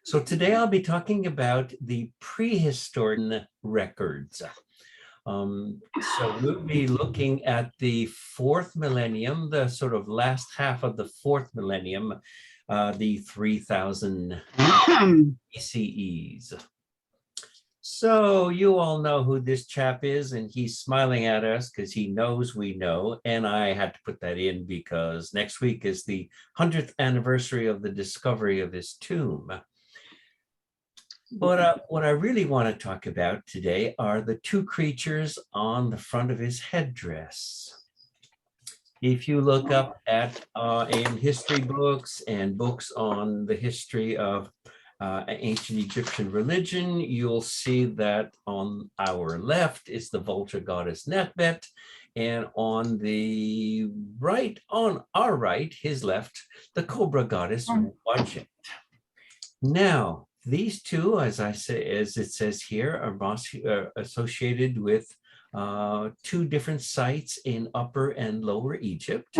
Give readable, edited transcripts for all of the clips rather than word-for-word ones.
So today I'll be talking about the prehistoric records. So we'll be looking at the fourth millennium, the sort of last half of the fourth millennium, the 3000 BCEs. So you all know who this chap is, and he's smiling at us because he knows we know. And I had to put that in because next week is the 100th anniversary of the discovery of his tomb. But what I really want to talk about today are the two creatures on the front of his headdress. If you look up at in history books and books on the history of ancient Egyptian religion, you'll see that on our left is the vulture goddess Nekhbet, and on the right, on our right, his left, the cobra goddess Wadjet. Now, these two, as it says here, are associated with two different sites in Upper and Lower Egypt.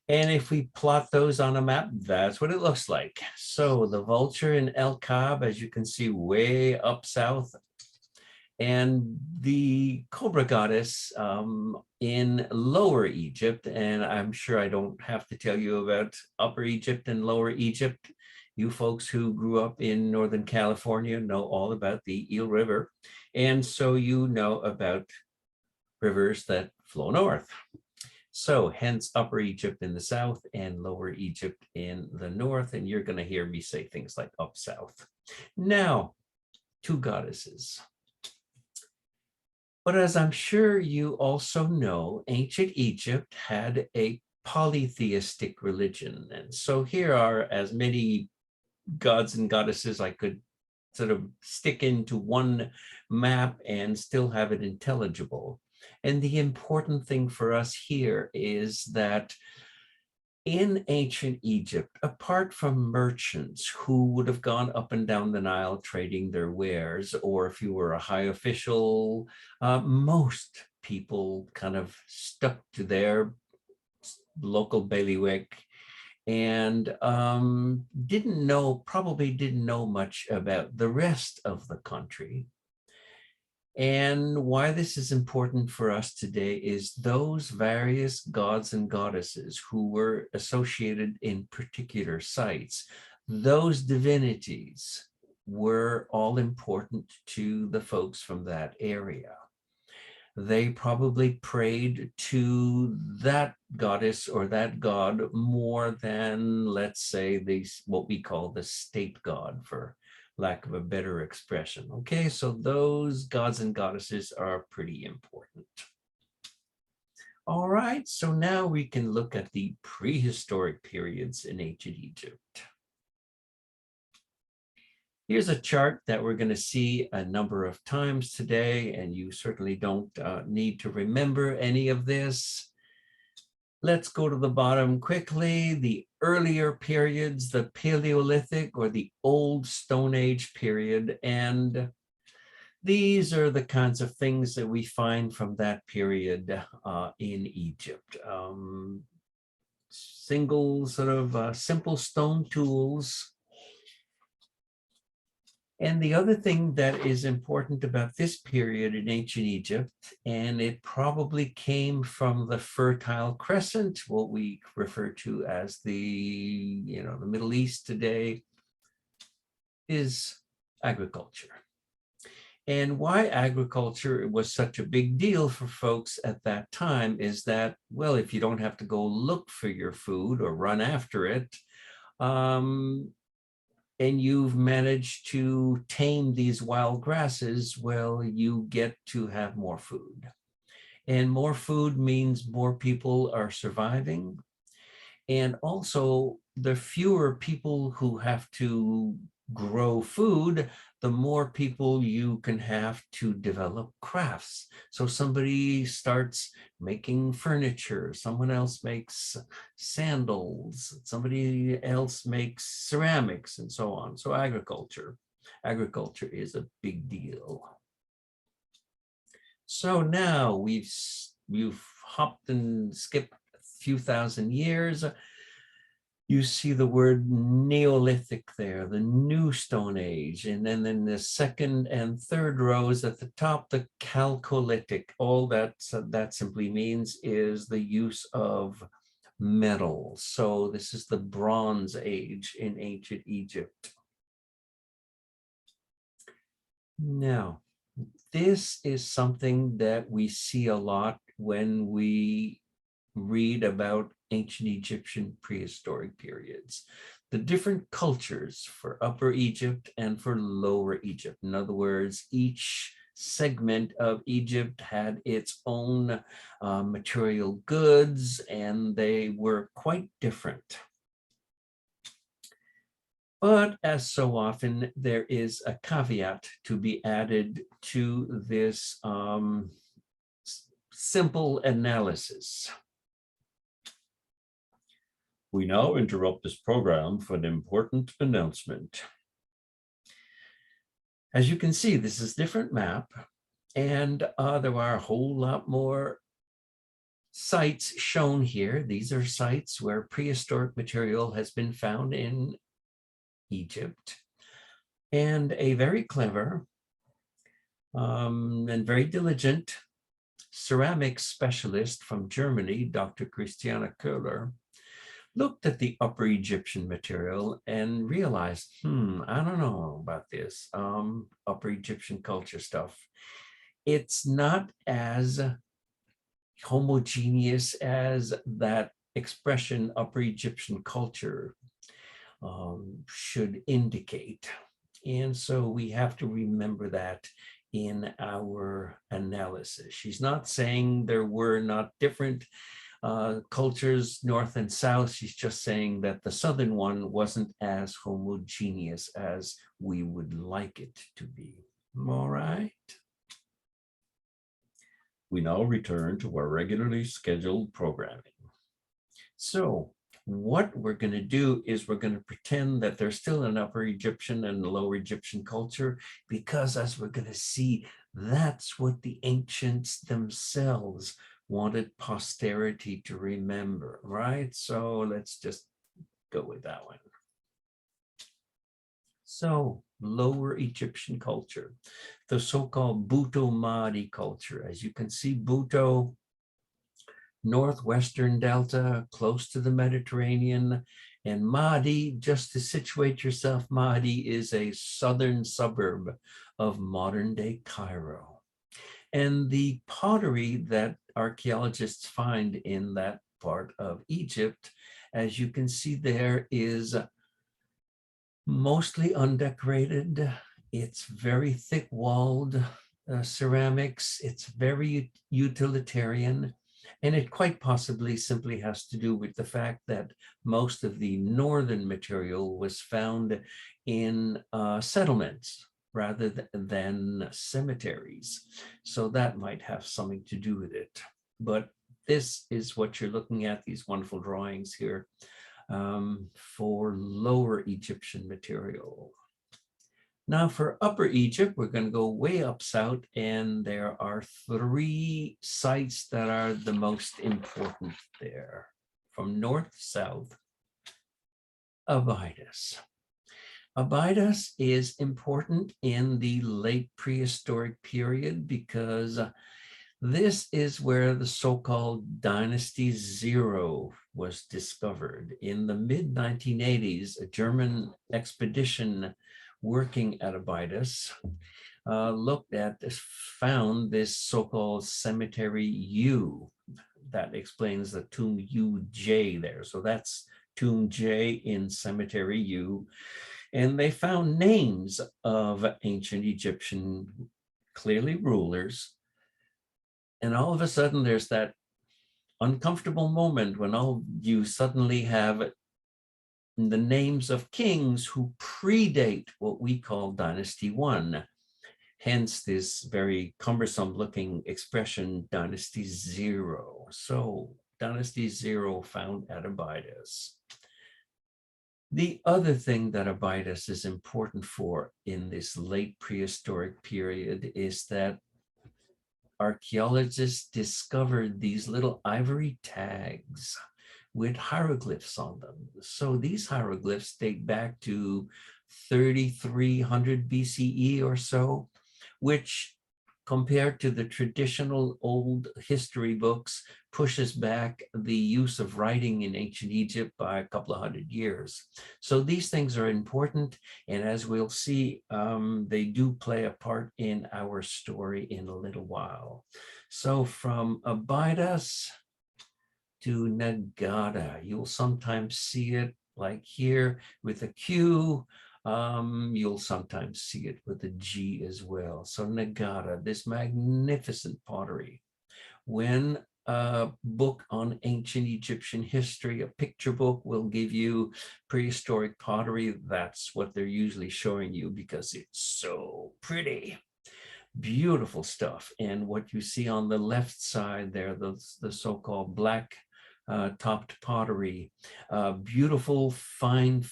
And if we plot those on a map, that's what it looks like. So the vulture in El Kab, as you can see, way up south, and the cobra goddess in Lower Egypt. And I'm sure I don't have to tell you about Upper Egypt and Lower Egypt. You folks who grew up in Northern California know all about the Eel River. And so you know about rivers that flow north. So hence Upper Egypt in the south and Lower Egypt in the north. And you're going to hear me say things like up south. Now, two goddesses. But as I'm sure you also know, ancient Egypt had a polytheistic religion. And so here are as many gods and goddesses I could sort of stick into one map and still have it intelligible. And the important thing for us here is that in ancient Egypt, apart from merchants who would have gone up and down the Nile trading their wares, or if you were a high official, most people kind of stuck to their local bailiwick and probably didn't know much about the rest of the country. And why this is important for us today is those various gods and goddesses who were associated in particular sites, those divinities were all important to the folks from that area. They probably prayed to that goddess or that god more than, let's say, what we call the state god, for lack of a better expression. Okay, so those gods and goddesses are pretty important. All right, so now we can look at the prehistoric periods in ancient Egypt. Here's a chart that we're going to see a number of times today, and you certainly don't need to remember any of this. Let's go to the bottom quickly. The earlier periods, the Paleolithic or the Old Stone Age period, and these are the kinds of things that we find from that period in Egypt. Single sort of simple stone tools. And the other thing that is important about this period in ancient Egypt, and it probably came from the Fertile Crescent, what we refer to as the Middle East today, is agriculture. And why agriculture was such a big deal for folks at that time is that, well, if you don't have to go look for your food or run after it, and you've managed to tame these wild grasses, well, you get to have more food. And more food means more people are surviving. And also, the fewer people who have to grow food, the more people you can have to develop crafts. So somebody starts making furniture, someone else makes sandals, somebody else makes ceramics, and so on. So agriculture is a big deal. So now we've hopped and skipped a few thousand years. You see the word Neolithic there, the New Stone Age, and then in the second and third rows at the top, the Chalcolithic. All that simply means is the use of metal. So this is the Bronze Age in ancient Egypt. Now, this is something that we see a lot when we read about ancient Egyptian prehistoric periods. The different cultures for Upper Egypt and for Lower Egypt. In other words, each segment of Egypt had its own material goods, and they were quite different. But as so often, there is a caveat to be added to this simple analysis. We now interrupt this program for an important announcement. As you can see, this is a different map, and there are a whole lot more sites shown here. These are sites where prehistoric material has been found in Egypt. And a very clever and very diligent ceramics specialist from Germany, Dr. Christiane Köhler, looked at the Upper Egyptian material and realized, I don't know about this Upper Egyptian culture stuff. It's not as homogeneous as that expression Upper Egyptian culture should indicate. And so we have to remember that in our analysis. She's not saying there were not different cultures north and south. She's just saying that the southern one wasn't as homogeneous as we would like it to be. All right. We now return to our regularly scheduled programming. So what we're going to do is we're going to pretend that there's still an Upper Egyptian and a Lower Egyptian culture, because as we're going to see, that's what the ancients themselves wanted posterity to remember, right? So let's just go with that one. So Lower Egyptian culture, the so-called Buto Mahdi culture. As you can see, Buto, northwestern delta, close to the Mediterranean, and Mahdi, just to situate yourself, Mahdi is a southern suburb of modern-day Cairo. And the pottery that archaeologists find in that part of Egypt, as you can see there, is mostly undecorated. It's very thick-walled ceramics. It's very utilitarian. And it quite possibly simply has to do with the fact that most of the northern material was found in settlements rather than cemeteries. So that might have something to do with it. But this is what you're looking at, these wonderful drawings here for Lower Egyptian material. Now for Upper Egypt, we're going to go way up south, and there are 3 sites that are the most important there. From north to south, Abydos. Abydos is important in the late prehistoric period because this is where the so-called Dynasty Zero was discovered. In the mid-1980s, a German expedition working at Abydos found this so-called Cemetery U. That explains the tomb UJ there. So that's tomb J in Cemetery U. And they found names of ancient Egyptian, clearly rulers. And all of a sudden there's that uncomfortable moment when you suddenly have the names of kings who predate what we call Dynasty 1. Hence this very cumbersome looking expression, Dynasty 0. So Dynasty 0 found at Abydos. The other thing that Abydos is important for in this late prehistoric period is that archaeologists discovered these little ivory tags, with hieroglyphs on them. So these hieroglyphs date back to 3,300 BCE or so, which compared to the traditional old history books pushes back the use of writing in ancient Egypt by a couple of hundred years. So these things are important, and as we'll see, they do play a part in our story in a little while. So from Abydos to Nagada, you'll sometimes see it like here with a Q. You'll sometimes see it with a G as well. So Nagada, this magnificent pottery. When a book on ancient Egyptian history, a picture book, will give you prehistoric pottery, that's what they're usually showing you because it's so pretty. Beautiful stuff. And what you see on the left side there, the so-called black topped pottery, beautiful, fine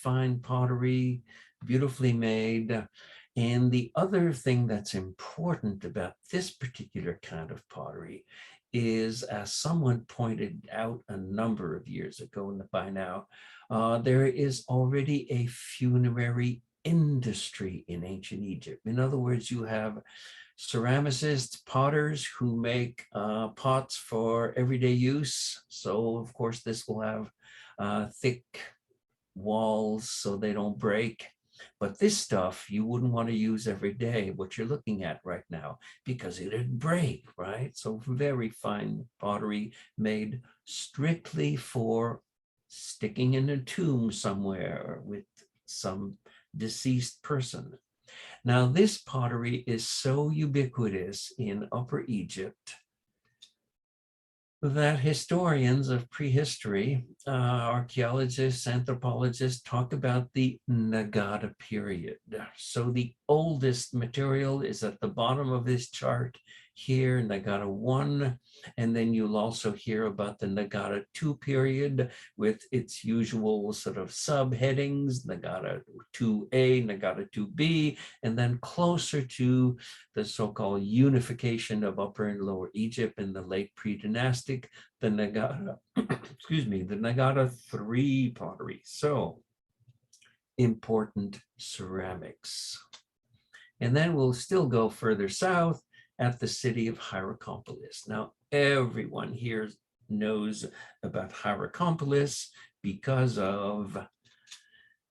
pottery, beautifully made. And the other thing that's important about this particular kind of pottery is, as someone pointed out a number of years ago by now, there is already a funerary industry in ancient Egypt. In other words, you have ceramicists, potters who make pots for everyday use. So of course this will have thick walls so they don't break. But this stuff you wouldn't want to use every day, what you're looking at right now, because it'd break, right? So very fine pottery made strictly for sticking in a tomb somewhere with some deceased person. Now, this pottery is so ubiquitous in Upper Egypt that historians of prehistory, archaeologists, anthropologists, talk about the Nagada period. So the oldest material is at the bottom of this chart here, Nagada 1, and then you'll also hear about the Nagada 2 period with its usual sort of subheadings, Nagada 2A, Nagada 2B, and then closer to the so-called unification of Upper and Lower Egypt in the late pre-dynastic, the Nagada, excuse me, the Nagada 3 pottery. So important ceramics. And then we'll still go further south at the city of Heliopolis. Now, everyone here knows about Heliopolis because of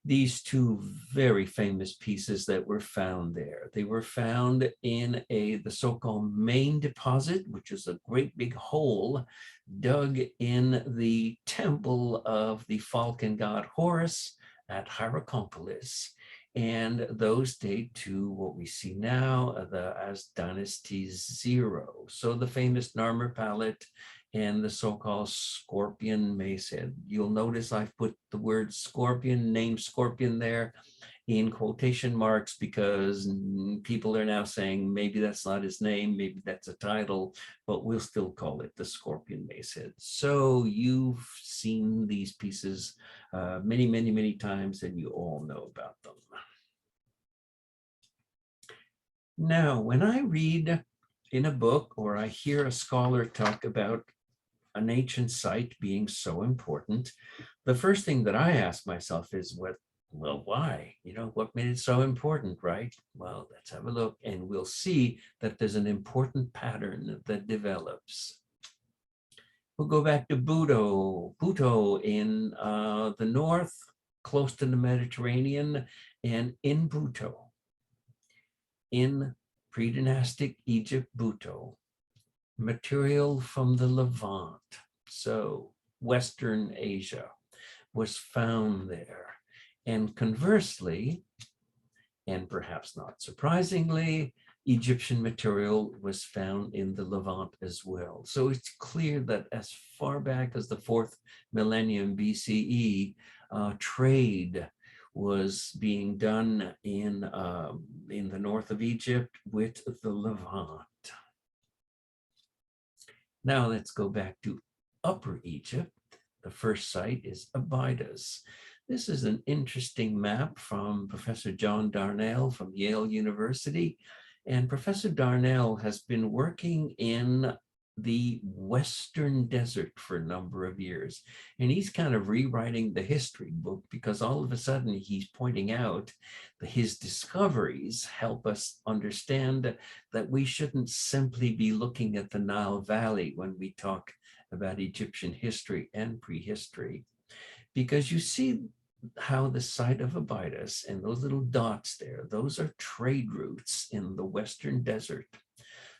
these two very famous pieces that were found there. They were found in the so-called main deposit, which is a great big hole dug in the temple of the falcon god Horus at Heliopolis. And those date to what we see now as Dynasty 0. So the famous Narmer Ballot and the so-called scorpion mace head. You'll notice I've put the word scorpion, name scorpion there in quotation marks because people are now saying maybe that's not his name, maybe that's a title, but we'll still call it the scorpion mace head. So you've seen these pieces many times and you all know about them. Now, when I read in a book or I hear a scholar talk about an ancient site being so important, the first thing that I ask myself is, why? You know, what made it so important, right? Well, let's have a look and we'll see that there's an important pattern that develops. We'll go back to Buto in the north, close to the Mediterranean, and in Buto, in pre-dynastic Egypt, Buto, material from the Levant, so Western Asia, was found there. And conversely, and perhaps not surprisingly, Egyptian material was found in the Levant as well. So it's clear that as far back as the 4th millennium BCE, trade was being done in the north of Egypt with the Levant. Now let's go back to Upper Egypt. The first site is Abydos. This is an interesting map from Professor John Darnell from Yale University. And Professor Darnell has been working in the Western Desert for a number of years. And he's kind of rewriting the history book because all of a sudden he's pointing out that his discoveries help us understand that we shouldn't simply be looking at the Nile Valley when we talk about Egyptian history and prehistory. Because you see how the site of Abydos and those little dots there, those are trade routes in the Western Desert.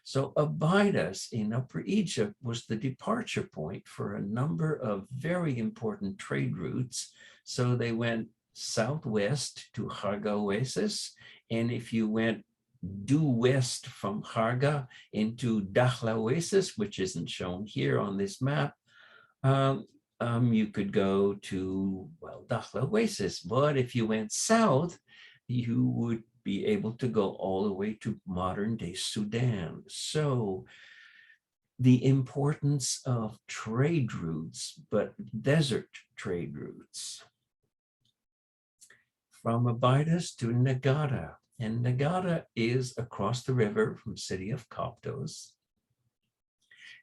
So Abydos in Upper Egypt was the departure point for a number of very important trade routes. So they went southwest to Harga Oasis. And if you went due west from Harga into Dakhla Oasis, which isn't shown here on this map, you could go to, well, Dakhla Oasis. But if you went south, you would be able to go all the way to modern day Sudan. So the importance of trade routes, but desert trade routes. From Abydos to Nagada. And Nagada is across the river from city of Coptos.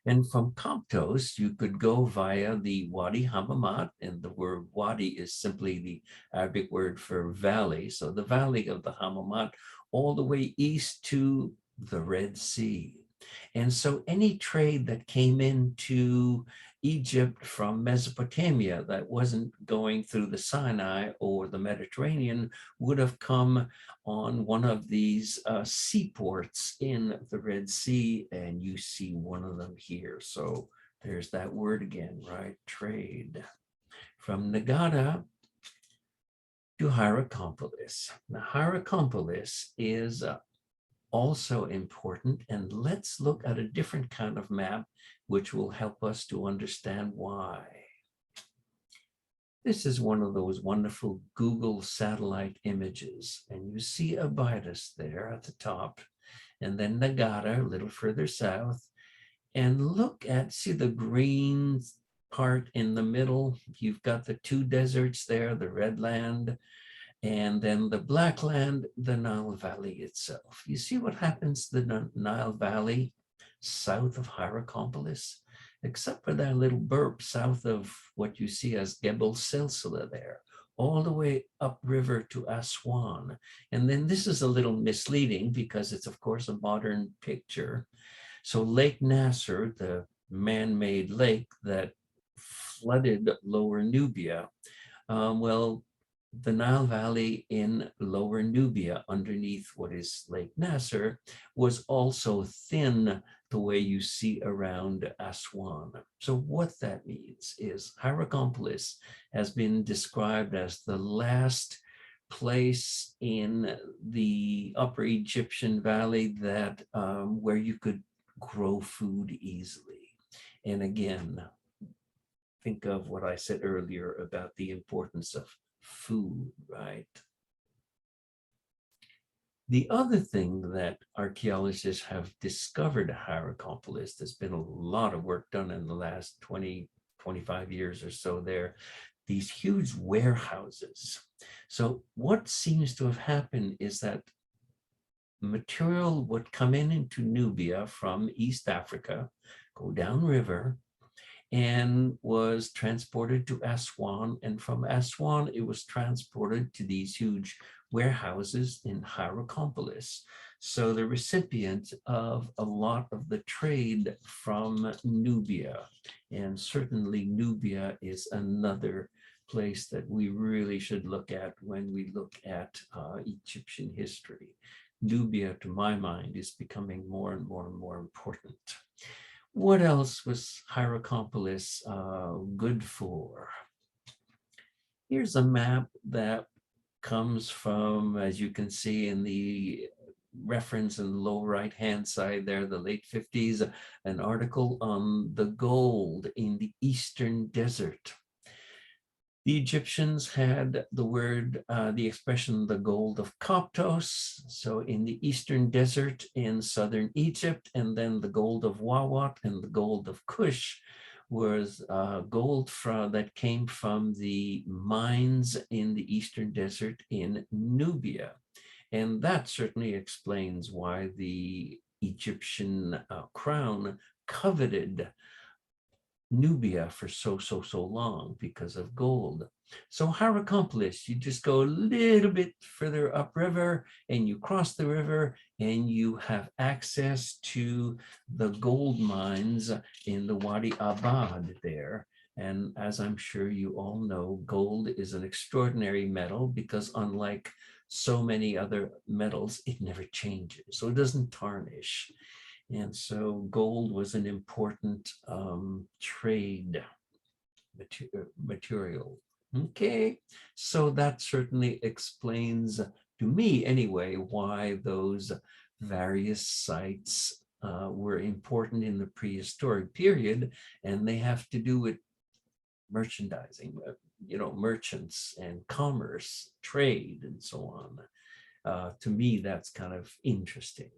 And from Coptos, you could go via the Wadi Hammamat, and the word Wadi is simply the Arabic word for valley. So the valley of the Hammamat, all the way east to the Red Sea. And so any trade that came into Egypt from Mesopotamia that wasn't going through the Sinai or the Mediterranean would have come on one of these seaports in the Red Sea, and you see one of them here. So there's that word again, right? Trade. From Nagada to Hierakonpolis. Now, Hierakonpolis is also important, and let's look at a different kind of map which will help us to understand why. This is one of those wonderful Google satellite images, and you see Abydos there at the top, and then Nagada a little further south, and look at, see the green part in the middle? You've got the two deserts there, the red land, and then the black land, the Nile Valley itself. You see what happens to the Nile Valley south of Hierakonpolis, except for that little burp south of what you see as Gebel Silsila there, all the way upriver to Aswan. And then this is a little misleading because it's, of course, a modern picture. So Lake Nasser, the man-made lake that flooded Lower Nubia, well, the Nile Valley in Lower Nubia, underneath what is Lake Nasser, was also thin the way you see around Aswan. So what that means is Hierakonpolis has been described as the last place in the Upper Egyptian Valley that where you could grow food easily. And again, think of what I said earlier about the importance of food, right? The other thing that archaeologists have discovered at Hierakonpolis, there's been a lot of work done in the last 20, 25 years or so there, these huge warehouses. So what seems to have happened is that material would come in into Nubia from East Africa, go downriver, and was transported to Aswan. And from Aswan, it was transported to these huge warehouses in Hierakonpolis. So the recipient of a lot of the trade from Nubia. And certainly Nubia is another place that we really should look at when we look at Egyptian history. Nubia, to my mind, is becoming more and more and more important. What else was Hierakonpolis good for? Here's a map that comes from, as you can see in the reference in the lower right-hand side there, the late 50s, an article on the gold in the Eastern Desert. The Egyptians had the word, the expression, the gold of Coptos. So in the Eastern Desert in southern Egypt, and then the gold of Wawat and the gold of Kush was gold that came from the mines in the Eastern Desert in Nubia. And that certainly explains why the Egyptian crown coveted Nubia for so long because of gold. So Hierakonpolis, you just go a little bit further upriver and you cross the river and you have access to the gold mines in the Wadi Abad there. And as I'm sure you all know, gold is an extraordinary metal because unlike so many other metals, it never changes, so it doesn't tarnish. And so gold was an important trade material. Okay, so that certainly explains, to me anyway, why those various sites were important in the prehistoric period, and they have to do with merchandising, merchants and commerce, trade, and so on. To me, that's kind of interesting.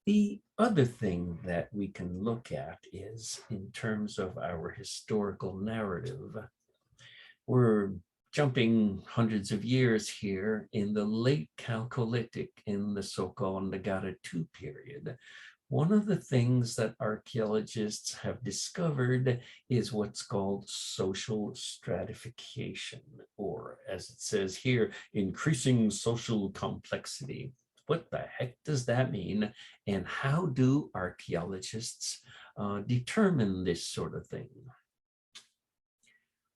The other thing that we can look at is in terms of our historical narrative. We're jumping hundreds of years here in the late Chalcolithic, in the so-called Nagada period. One of the things that archaeologists have discovered is what's called social stratification, or as it says here, increasing social complexity. What the heck does that mean? And how do archaeologists determine this sort of thing?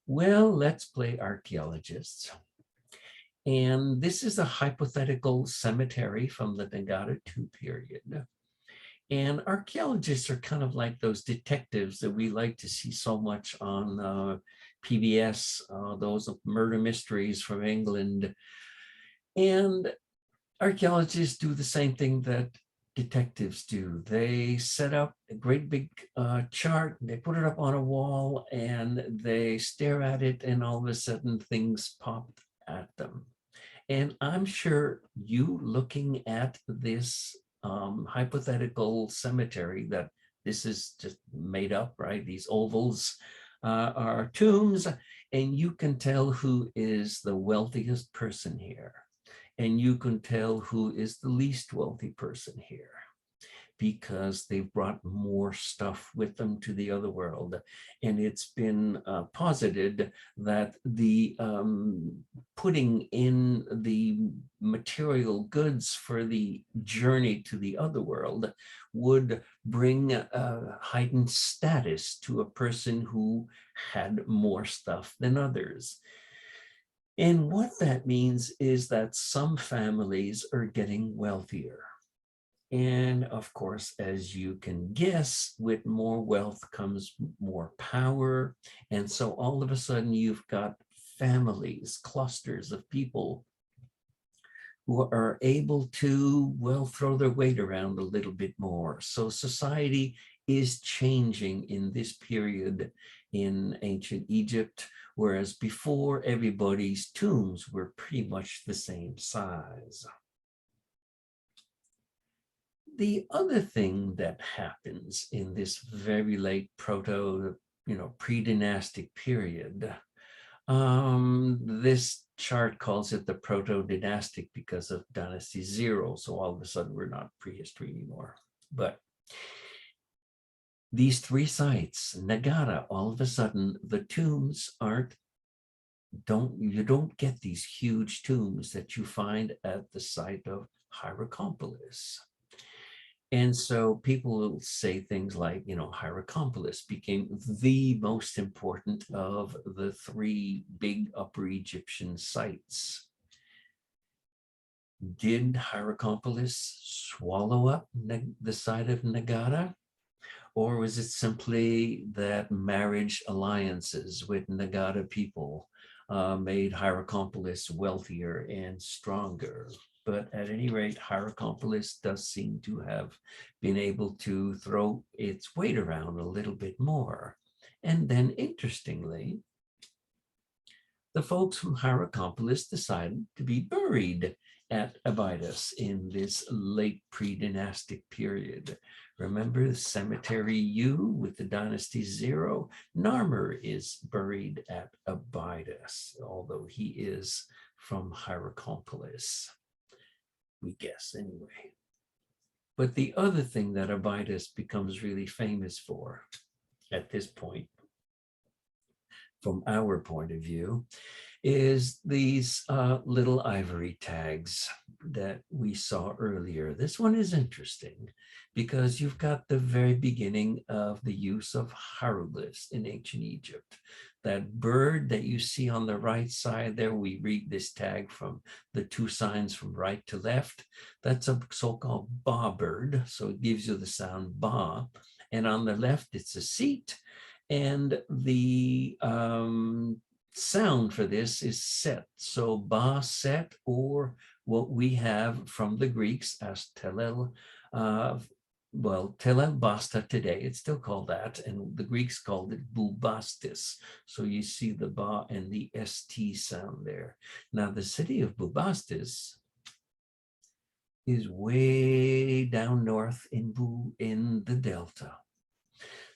Well, let's play archaeologists. And this is a hypothetical cemetery from the Nagada period. And archaeologists are kind of like those detectives that we like to see so much on PBS, those murder mysteries from England. And archaeologists do the same thing that detectives do. They set up a great big chart, they put it up on a wall, and they stare at it, and all of a sudden things pop at them. And I'm sure you looking at this hypothetical cemetery, that this is just made up, right? These ovals are tombs, and you can tell who is the wealthiest person here. And you can tell who is the least wealthy person here, because they've brought more stuff with them to the other world. And it's been posited that the putting in the material goods for the journey to the other world would bring a heightened status to a person who had more stuff than others. And what that means is that some families are getting wealthier. And of course, as you can guess, with more wealth comes more power. And so all of a sudden you've got families, clusters of people who are able to, well, throw their weight around a little bit more. So society is changing in this period in ancient Egypt, whereas before everybody's tombs were pretty much the same size. The other thing that happens in this very late pre-dynastic period, this chart calls it the proto-dynastic because of dynasty 0. So all of a sudden we're not prehistory anymore. But these three sites, Nagada, all of a sudden the tombs you don't get these huge tombs that you find at the site of Hierakonpolis. And so people will say things like, Hierakonpolis became the most important of the three big Upper Egyptian sites. Did Hierakonpolis swallow up the site of Nagada? Or was it simply that marriage alliances with Nagada people made Hierakonpolis wealthier and stronger? But at any rate, Hierakonpolis does seem to have been able to throw its weight around a little bit more. And then interestingly, the folks from Hierakonpolis decided to be buried at Abydos in this late pre-dynastic period. Remember the cemetery U with the dynasty 0? Narmer is buried at Abydos, although he is from Hierakonpolis. We guess anyway. But the other thing that Abydos becomes really famous for at this point, from our point of view, is these little ivory tags that we saw earlier. This one is interesting because you've got the very beginning of the use of hieroglyphs in ancient Egypt. That bird that you see on the right side there, we read this tag from the two signs from right to left. That's a so-called ba bird, so it gives you the sound ba. And on the left, it's a seat. And the sound for this is set. So ba set, or what we have from the Greeks as telel, telel basta today, it's still called that, and the Greeks called it bubastis. So you see the ba and the st sound there. Now the city of Bubastis is way down north in the Delta.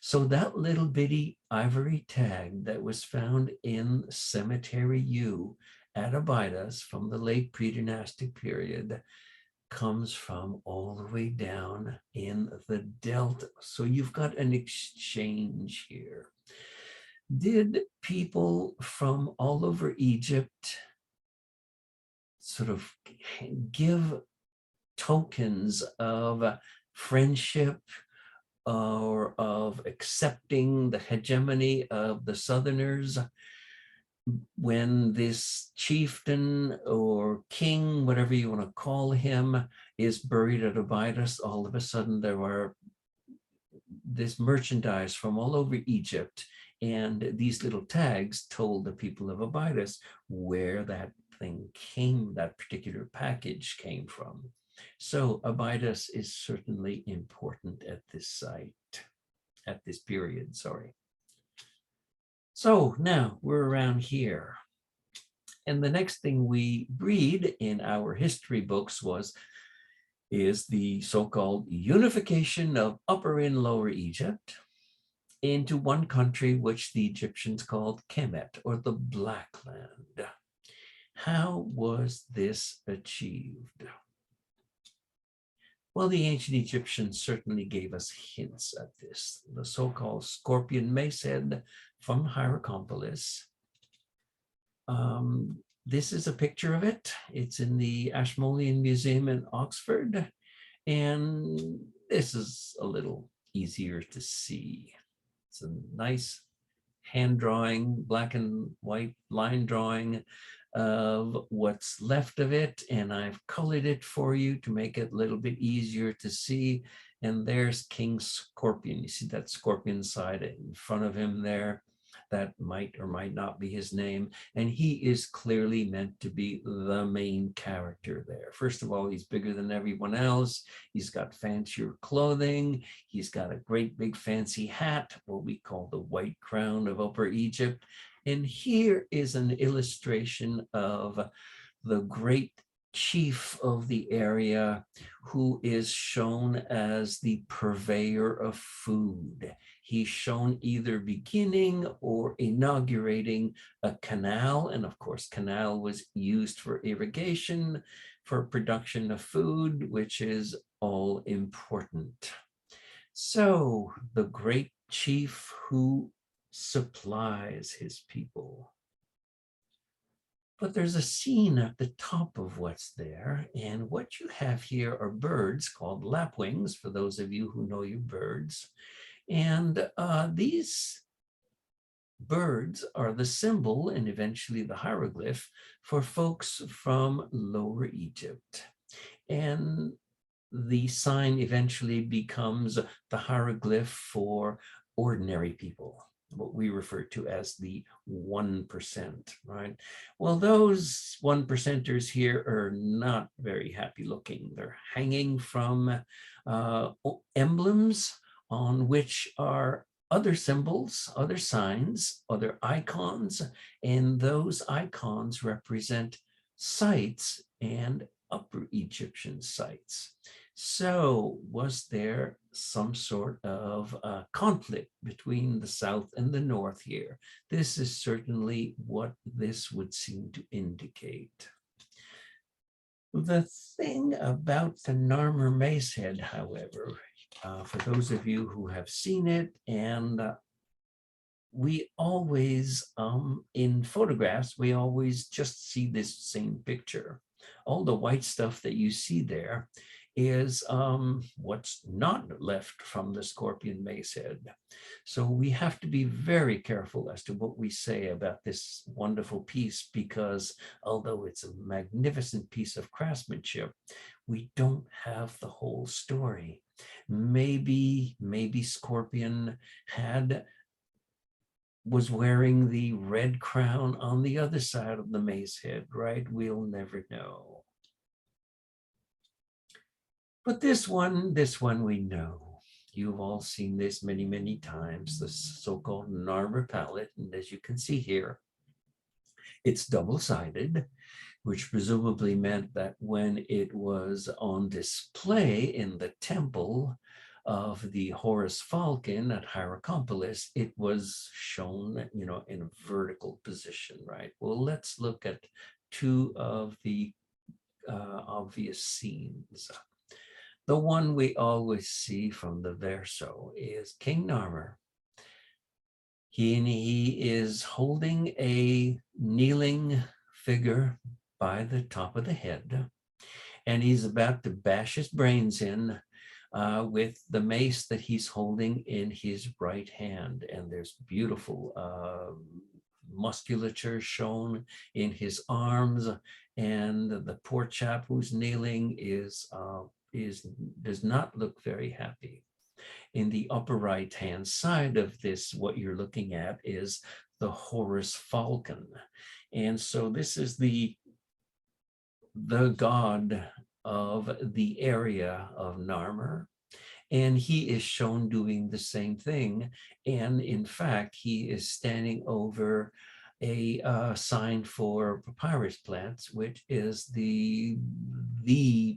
So that little bitty ivory tag that was found in Cemetery U at Abydos from the late pre-dynastic period comes from all the way down in the Delta. So you've got an exchange here. Did people from all over Egypt sort of give tokens of friendship or of accepting the hegemony of the Southerners when this chieftain or king, whatever you want to call him, is buried at Abydos? All of a sudden there were this merchandise from all over Egypt, and these little tags told the people of Abydos where that thing came, that particular package came from. So Abydos is certainly important at this site, at this period, sorry. So now we're around here. And the next thing we read in our history books is the so-called unification of Upper and Lower Egypt into one country, which the Egyptians called Kemet, or the Black Land. How was this achieved? Well, the ancient Egyptians certainly gave us hints at this. The so-called scorpion mace head from Hierakonpolis. This is a picture of it. It's in the Ashmolean Museum in Oxford. And this is a little easier to see. It's a nice hand drawing, black and white line drawing of what's left of it, and I've colored it for you to make it a little bit easier to see. And there's King Scorpion. You see that scorpion side in front of him there? That might or might not be his name, and he is clearly meant to be the main character there. First of all, he's bigger than everyone else. He's got fancier clothing. He's got a great big fancy hat, what we call the white crown of Upper Egypt. And here is an illustration of the great chief of the area, who is shown as the purveyor of food. He's shown either beginning or inaugurating a canal, and of course canal was used for irrigation, for production of food, which is all important. So the great chief who supplies his people. But there's a scene at the top of what's there, and what you have here are birds called lapwings, for those of you who know your birds. And these birds are the symbol and eventually the hieroglyph for folks from Lower Egypt. And the sign eventually becomes the hieroglyph for ordinary people, what we refer to as the 1%, right? Well, those 1%ers here are not very happy looking. They're hanging from emblems on which are other symbols, other signs, other icons, and those icons represent sites and Upper Egyptian sites. So was there some sort of conflict between the south and the north here? This is certainly what this would seem to indicate. The thing about the Narmer mace head, however, for those of you who have seen it, and we always, in photographs, we always just see this same picture. All the white stuff that you see there is what's not left from the scorpion mace head. So we have to be very careful as to what we say about this wonderful piece, because although it's a magnificent piece of craftsmanship, we don't have the whole story. Maybe Scorpion was wearing the red crown on the other side of the mace head, right? We'll never know. But this one we know. You've all seen this many, many times, the so-called Narmer Ballot. And as you can see here, it's double-sided, which presumably meant that when it was on display in the temple of the Horus Falcon at Heliopolis, it was shown, in a vertical position, right? Well, let's look at two of the obvious scenes. The one we always see from the verso is King Narmer. He is holding a kneeling figure by the top of the head, and he's about to bash his brains in with the mace that he's holding in his right hand. And there's beautiful musculature shown in his arms, and the poor chap who's kneeling does not look very happy. In the upper right hand side of this, what you're looking at is the Horus Falcon. And so this is the god of the area of Narmer, and he is shown doing the same thing. And in fact, he is standing over a sign for papyrus plants, which is the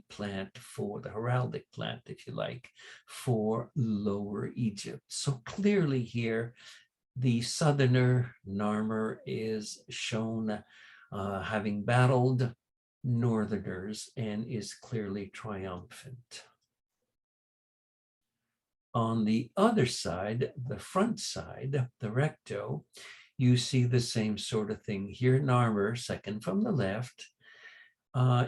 plant for the heraldic plant, if you like, for Lower Egypt. So clearly here, the southerner Narmer is shown having battled northerners and is clearly triumphant. On the other side, the front side, the recto, you see the same sort of thing. Here, Narmer, second from the left,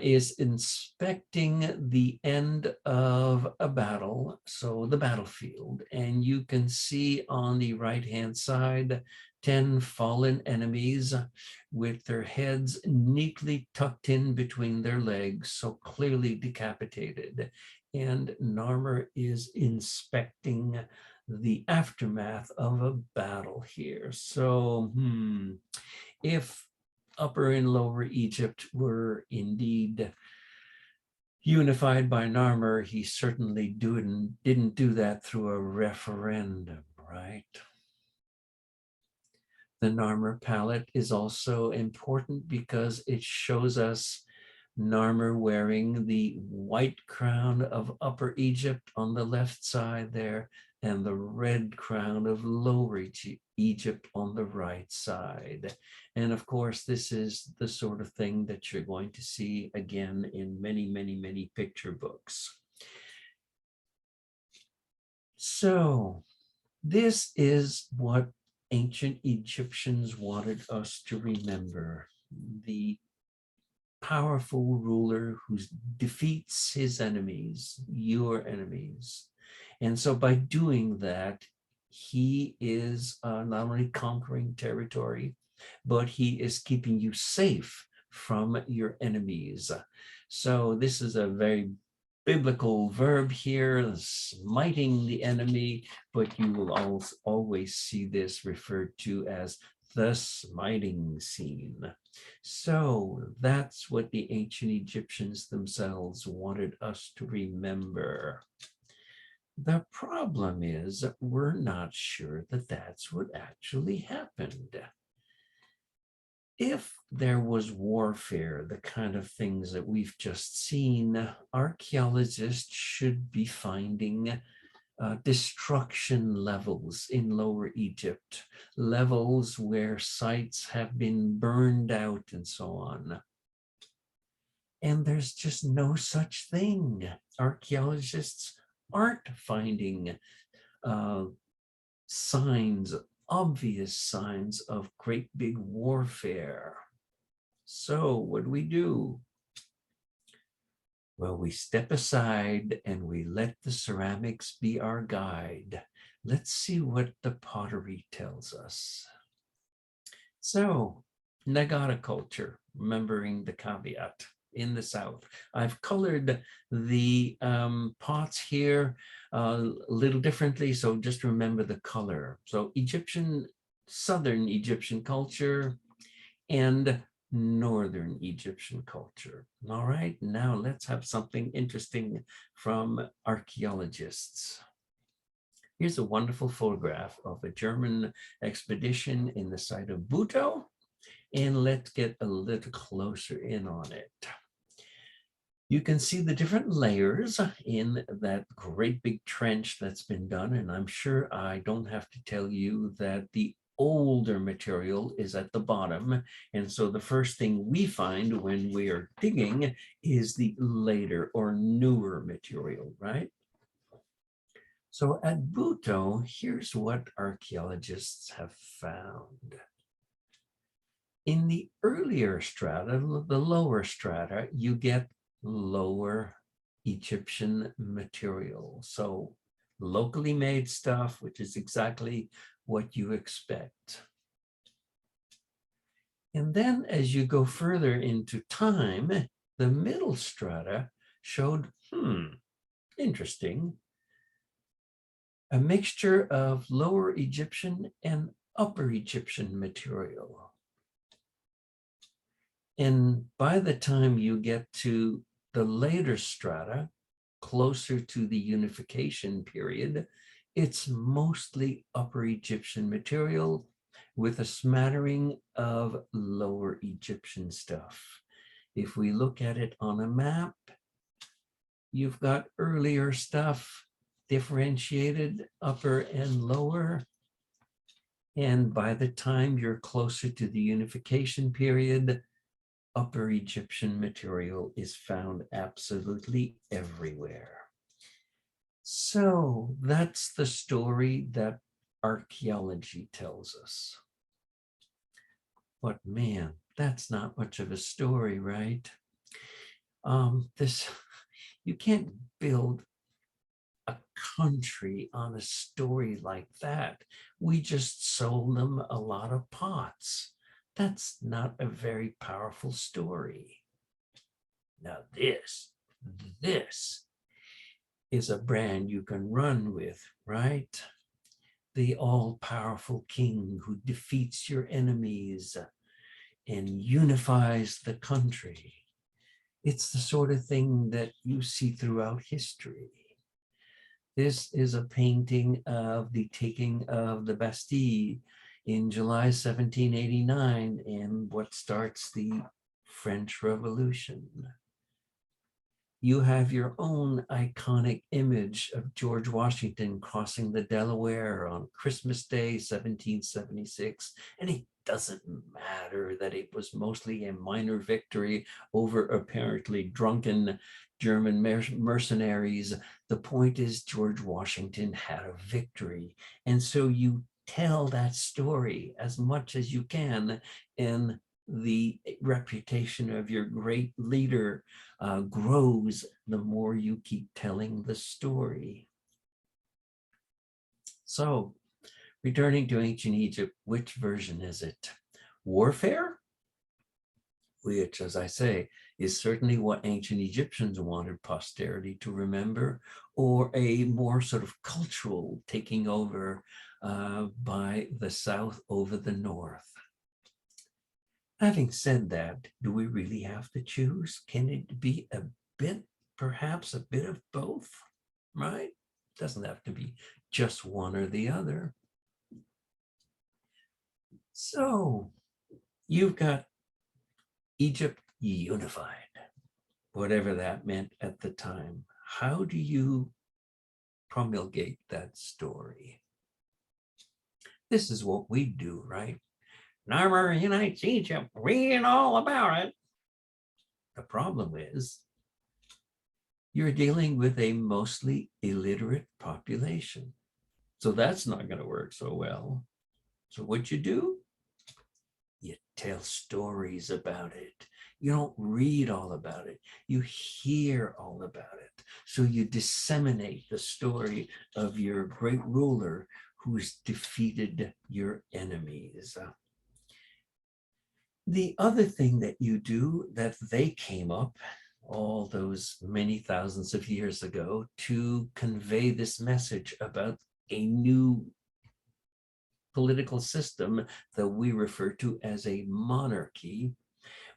is inspecting the end of a battle, so the battlefield. And you can see on the right-hand side, 10 fallen enemies with their heads neatly tucked in between their legs, so clearly decapitated. And Narmer is inspecting the aftermath of a battle here. So, if Upper and Lower Egypt were indeed unified by Narmer, he certainly didn't do that through a referendum, right? The Narmer Palette is also important because it shows us Narmer wearing the white crown of Upper Egypt on the left side there, and the red crown of Lower Egypt on the right side. And of course, this is the sort of thing that you're going to see again in many, many, many picture books. So this is what ancient Egyptians wanted us to remember: the powerful ruler who defeats his enemies, your enemies. And so by doing that, he is not only conquering territory, but he is keeping you safe from your enemies. So this is a very biblical verb here, smiting the enemy, but you will always see this referred to as the smiting scene. So that's what the ancient Egyptians themselves wanted us to remember. The problem is we're not sure that that's what actually happened. If there was warfare, the kind of things that we've just seen, archaeologists should be finding destruction levels in Lower Egypt, levels where sites have been burned out and so on. And there's just no such thing. Archaeologists aren't finding signs, obvious signs of great big warfare. So what do? Well, we step aside and we let the ceramics be our guide. Let's see what the pottery tells us. So, Nagada culture, remembering the caveat in the south. I've colored the pots here a little differently, so just remember the color. So southern Egyptian culture and northern Egyptian culture. All right, now let's have something interesting from archaeologists. Here's a wonderful photograph of a German expedition in the site of Buto, and let's get a little closer in on it. You can see the different layers in that great big trench that's been done, and I'm sure I don't have to tell you that the older material is at the bottom, and so the first thing we find when we are digging is the later or newer material, right? So at Buto, here's what archaeologists have found. In the earlier strata, the lower strata, you get lower Egyptian material. So locally made stuff, which is exactly what you expect. And then as you go further into time, the middle strata showed, interesting, a mixture of lower Egyptian and upper Egyptian material. And by the time you get to the later strata, closer to the Unification period, it's mostly upper Egyptian material with a smattering of lower Egyptian stuff. If we look at it on a map, you've got earlier stuff differentiated upper and lower. And by the time you're closer to the Unification period, upper Egyptian material is found absolutely everywhere. So that's the story that archaeology tells us. But man, that's not much of a story, right? You can't build a country on a story like that. We just sold them a lot of pots. That's not a very powerful story. Now this is a brand you can run with, right? The all-powerful king who defeats your enemies and unifies the country. It's the sort of thing that you see throughout history. This is a painting of the taking of the Bastille in July 1789 and what starts the French Revolution. You have your own iconic image of George Washington crossing the Delaware on Christmas Day, 1776, and it doesn't matter that it was mostly a minor victory over apparently drunken German mercenaries. The point is George Washington had a victory. And so you tell that story as much as you can, and the reputation of your great leader grows the more you keep telling the story. So, returning to ancient Egypt, which version is it? Warfare? Which, as I say, is certainly what ancient Egyptians wanted posterity to remember, or a more sort of cultural taking over by the South over the North. Having said that, do we really have to choose? Can it be a bit, perhaps a bit of both, right? Doesn't have to be just one or the other. So you've got Egypt unified, whatever that meant at the time. How do you promulgate that story? This is what we do, right? Narmer unites Egypt, read all about it. The problem is you're dealing with a mostly illiterate population. So that's not going to work so well. So what you do? You tell stories about it. You don't read all about it. You hear all about it. So you disseminate the story of your great ruler who's defeated your enemies. The other thing that you do that they came up all those many thousands of years ago to convey this message about a new political system that we refer to as a monarchy.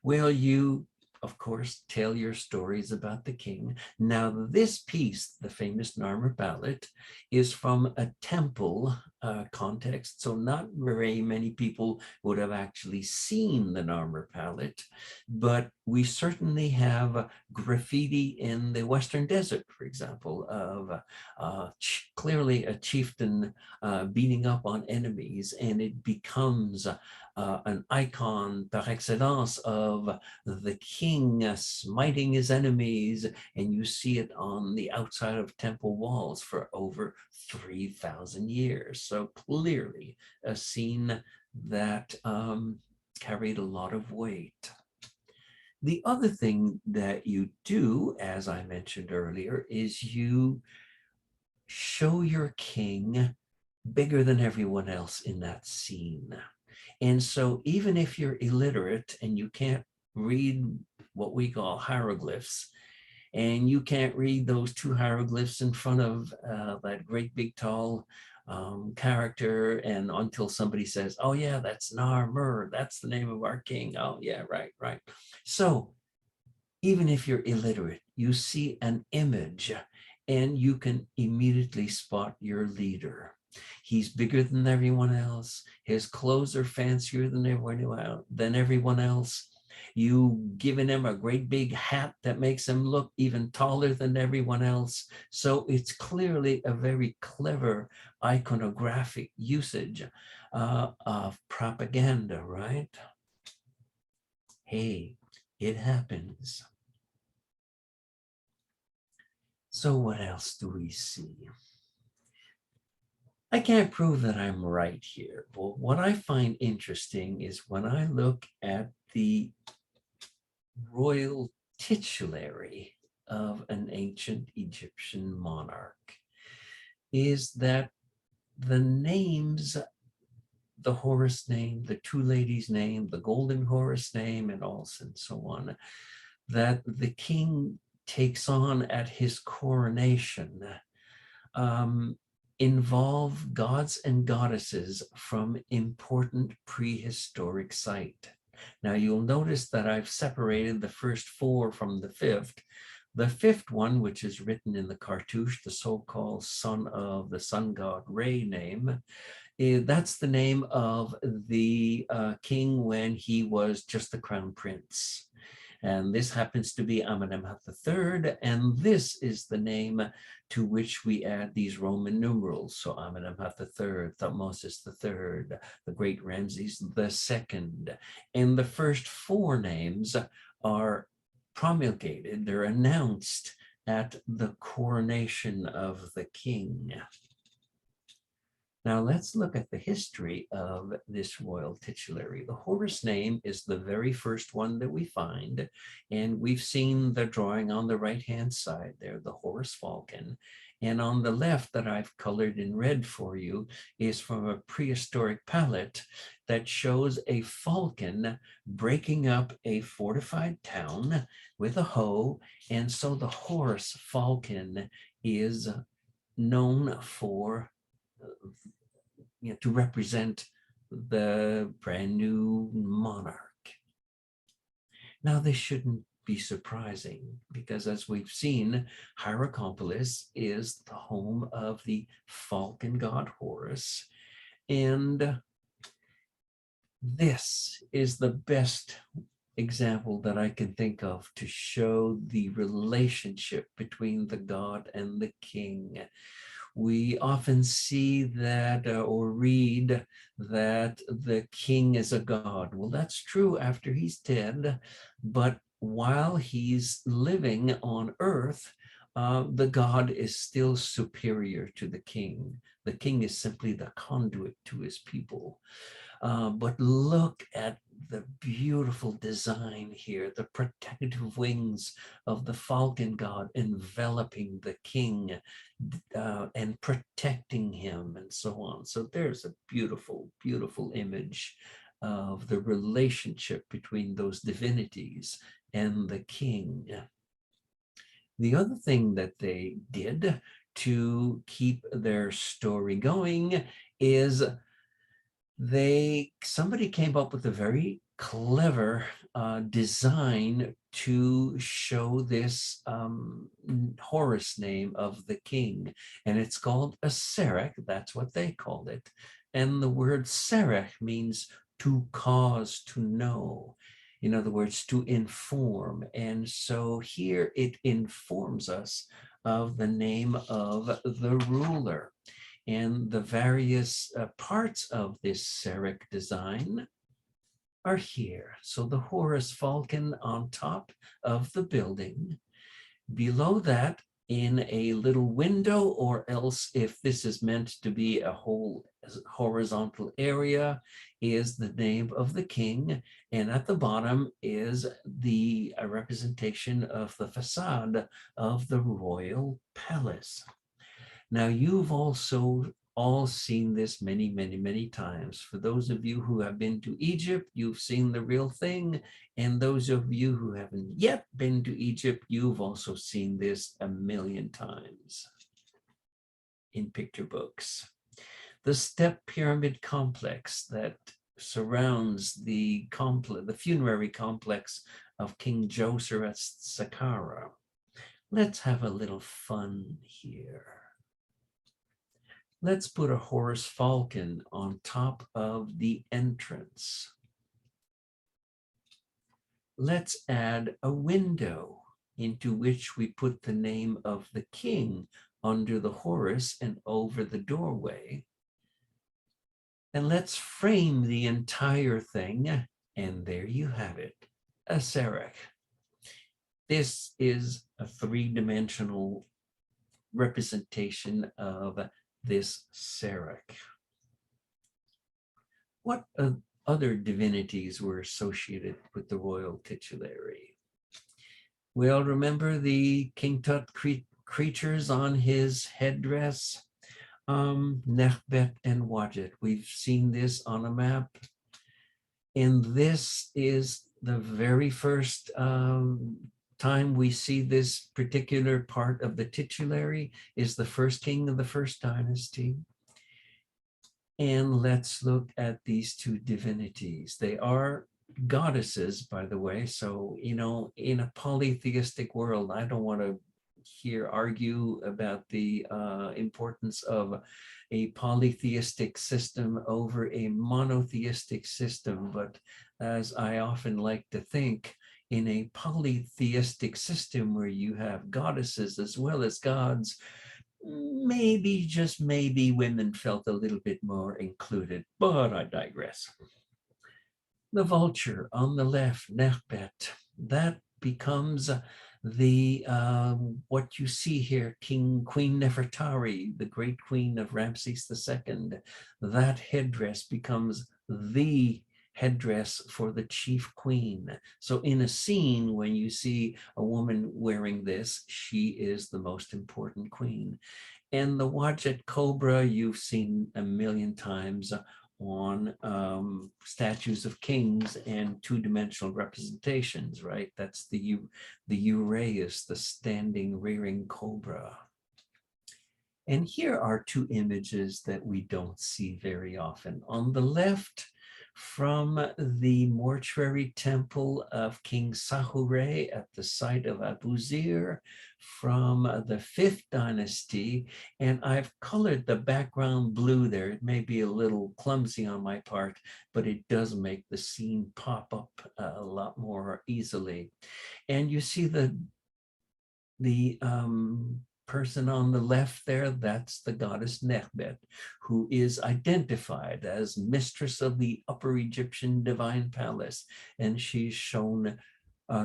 Well, you, of course, tell your stories about the king. Now, this piece, the famous Narmer Ballot, is from a temple context, so not very many people would have actually seen the Narmer Ballot, but we certainly have graffiti in the Western Desert, for example, of clearly a chieftain beating up on enemies, and it becomes an icon par excellence of the king smiting his enemies, and you see it on the outside of temple walls for over 3,000 years. So clearly a scene that carried a lot of weight. The other thing that you do, as I mentioned earlier, is you show your king bigger than everyone else in that scene. And so even if you're illiterate and you can't read what we call hieroglyphs, and you can't read those two hieroglyphs in front of that great big tall character, and until somebody says, oh yeah, that's Narmer, that's the name of our king. Oh yeah, right, right. So even if you're illiterate, you see an image and you can immediately spot your leader. He's bigger than everyone else. His clothes are fancier than everyone else. You've given him a great big hat that makes him look even taller than everyone else. So it's clearly a very clever iconographic usage of propaganda, right? Hey, it happens. So what else do we see? I can't prove that I'm right here, but what I find interesting is when I look at the royal titulary of an ancient Egyptian monarch, is that the names, the Horus name, the two ladies' name, the golden Horus name, and so on, that the king takes on at his coronation, involve gods and goddesses from important prehistoric site. Now you'll notice that I've separated the first four from the fifth. The fifth one, which is written in the cartouche, the so-called son of the sun god Re name, that's the name of the king when he was just the crown prince. And this happens to be Amenemhat III, and this is the name to which we add these Roman numerals. So Amenemhat III, Thutmose III, the great Ramses II. And the first four names are promulgated, they're announced at the coronation of the king. Now let's look at the history of this royal titulary. The Horus name is the very first one that we find, and we've seen the drawing on the right-hand side there, the Horus Falcon. And on the left that I've colored in red for you is from a prehistoric palette that shows a falcon breaking up a fortified town with a hoe. And so the Horus Falcon is known for to represent the brand new monarch. Now, this shouldn't be surprising because, as we've seen, Heliopolis is the home of the falcon god Horus. And this is the best example that I can think of to show the relationship between the god and the king. We often see that or read that the king is a god. Well, that's true after he's dead, but while he's living on earth, the god is still superior to the king. The king is simply the conduit to his people. But look at the beautiful design here, the protective wings of the falcon god enveloping the king and protecting him and so on. So there's a beautiful, beautiful image of the relationship between those divinities and the king. The other thing that they did to keep their story going is somebody came up with a very clever design to show this Horus name of the king, and it's called a serech. That's what they called it. And the word serech means to cause to know. In other words, to inform. And so here it informs us of the name of the ruler. And the various parts of this serech design are here. So the Horus Falcon on top of the building. Below that, in a little window, or else if this is meant to be a whole horizontal area, is the name of the king. And at the bottom is the representation of the facade of the royal palace. Now, you've also all seen this many, many, many times. For those of you who have been to Egypt, you've seen the real thing. And those of you who haven't yet been to Egypt, you've also seen this a million times in picture books. The step pyramid complex that surrounds the funerary complex of King Djoser's Saqqara. Let's have a little fun here. Let's put a Horus Falcon on top of the entrance. Let's add a window into which we put the name of the king under the Horus and over the doorway. And let's frame the entire thing, and there you have it, a serech. This is a three-dimensional representation of this serech. What other divinities were associated with the royal titulary? Well, remember the King Tut creatures on his headdress? Nekhbet and Wadjet. We've seen this on a map. And this is the very first time we see this particular part of the titulary, is the first king of the first dynasty. And let's look at these two divinities. They are goddesses, by the way. So, you know, in a polytheistic world, I don't want to argue about the importance of a polytheistic system over a monotheistic system. But as I often like to think, in a polytheistic system where you have goddesses as well as gods, maybe, just maybe, women felt a little bit more included, but I digress. The vulture on the left, Nekhbet, that becomes the what you see here, Queen Nefertari, the great queen of Ramses II. That headdress becomes the headdress for the chief queen. So in a scene, when you see a woman wearing this, she is the most important queen. And the Wadjet cobra you've seen a million times on statues of kings and two-dimensional representations, right? That's the uraeus, the standing rearing cobra. And here are two images that we don't see very often. On the left, from the mortuary temple of King Sahure at the site of Abu Zir from the 5th dynasty. And I've colored the background blue there. It may be a little clumsy on my part, but it does make the scene pop up a lot more easily. And you see the person on the left there, that's the goddess Nekhbet, who is identified as mistress of the Upper Egyptian divine palace. And she's shown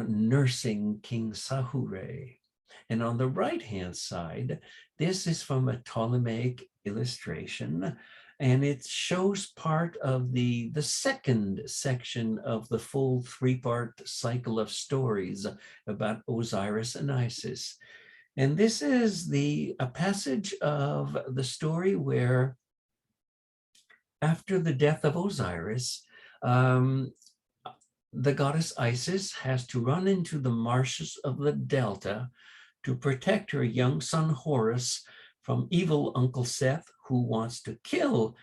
nursing King Sahure. And on the right-hand side, this is from a Ptolemaic illustration, and it shows part of the second section of the full three-part cycle of stories about Osiris and Isis. And this is a passage of the story where after the death of Osiris, the goddess Isis has to run into the marshes of the delta to protect her young son Horus from evil Uncle Seth, who wants to kill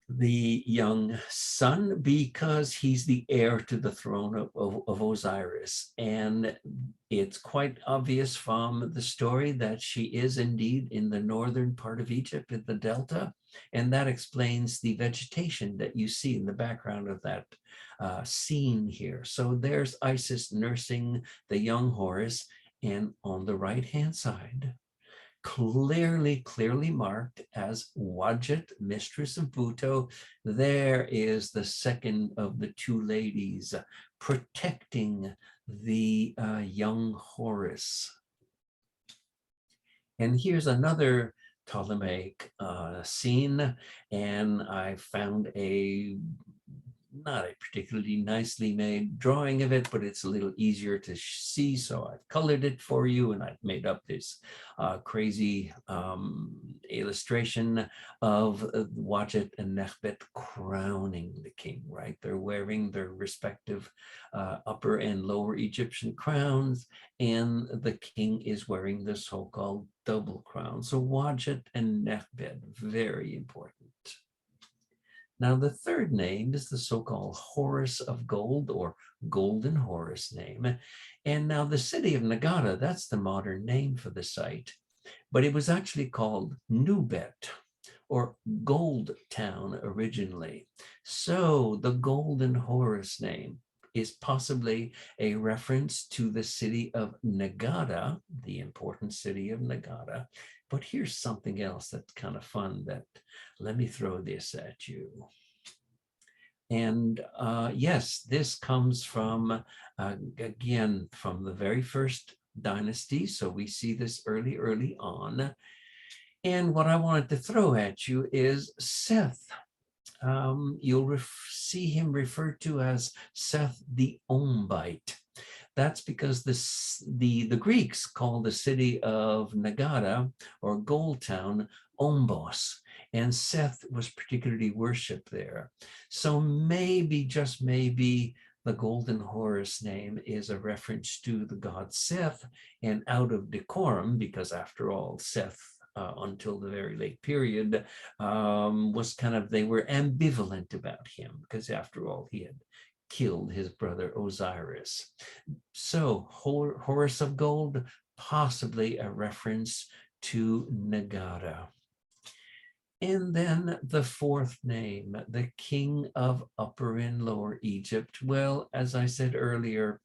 the young son because he's the heir to the throne of Osiris. And it's quite obvious from the story that she is indeed in the northern part of Egypt, in the delta, and that explains the vegetation that you see in the background of that scene here. So there's Isis nursing the young Horus, and on the right-hand side, clearly marked as Wadjet, mistress of Buto, there is the second of the two ladies protecting the young Horus. And here's another Ptolemaic scene, and I found not a particularly nicely made drawing of it, but it's a little easier to see, so I've colored it for you, and I've made up this crazy illustration of Wadjet and Nechbet crowning the king, right? They're wearing their respective upper and lower Egyptian crowns, and the king is wearing the so-called double crown. So Wadjet and Nechbet, very important. Now, the third name is the so-called Horus of Gold, or Golden Horus name. And now the city of Nagada, that's the modern name for the site, but it was actually called Nubet, or Gold Town originally. So the Golden Horus name is possibly a reference to the city of Nagada, the important city of Nagada. But here's something else that's kind of fun that, let me throw this at you. And yes, this comes from, again, from the very first dynasty. So we see this early on. And what I wanted to throw at you is Seth. You'll see him referred to as Seth the Umbite. That's because the Greeks called the city of Nagada, or Gold Town, Ombos, and Seth was particularly worshipped there. So maybe, just maybe, the Golden Horus name is a reference to the god Seth, and out of decorum, because after all, Seth, until the very late period, was kind of, they were ambivalent about him, because after all, he had killed his brother Osiris. So Horus of Gold, possibly a reference to Nagada. And then the fourth name, the king of Upper and Lower Egypt. Well, as I said earlier,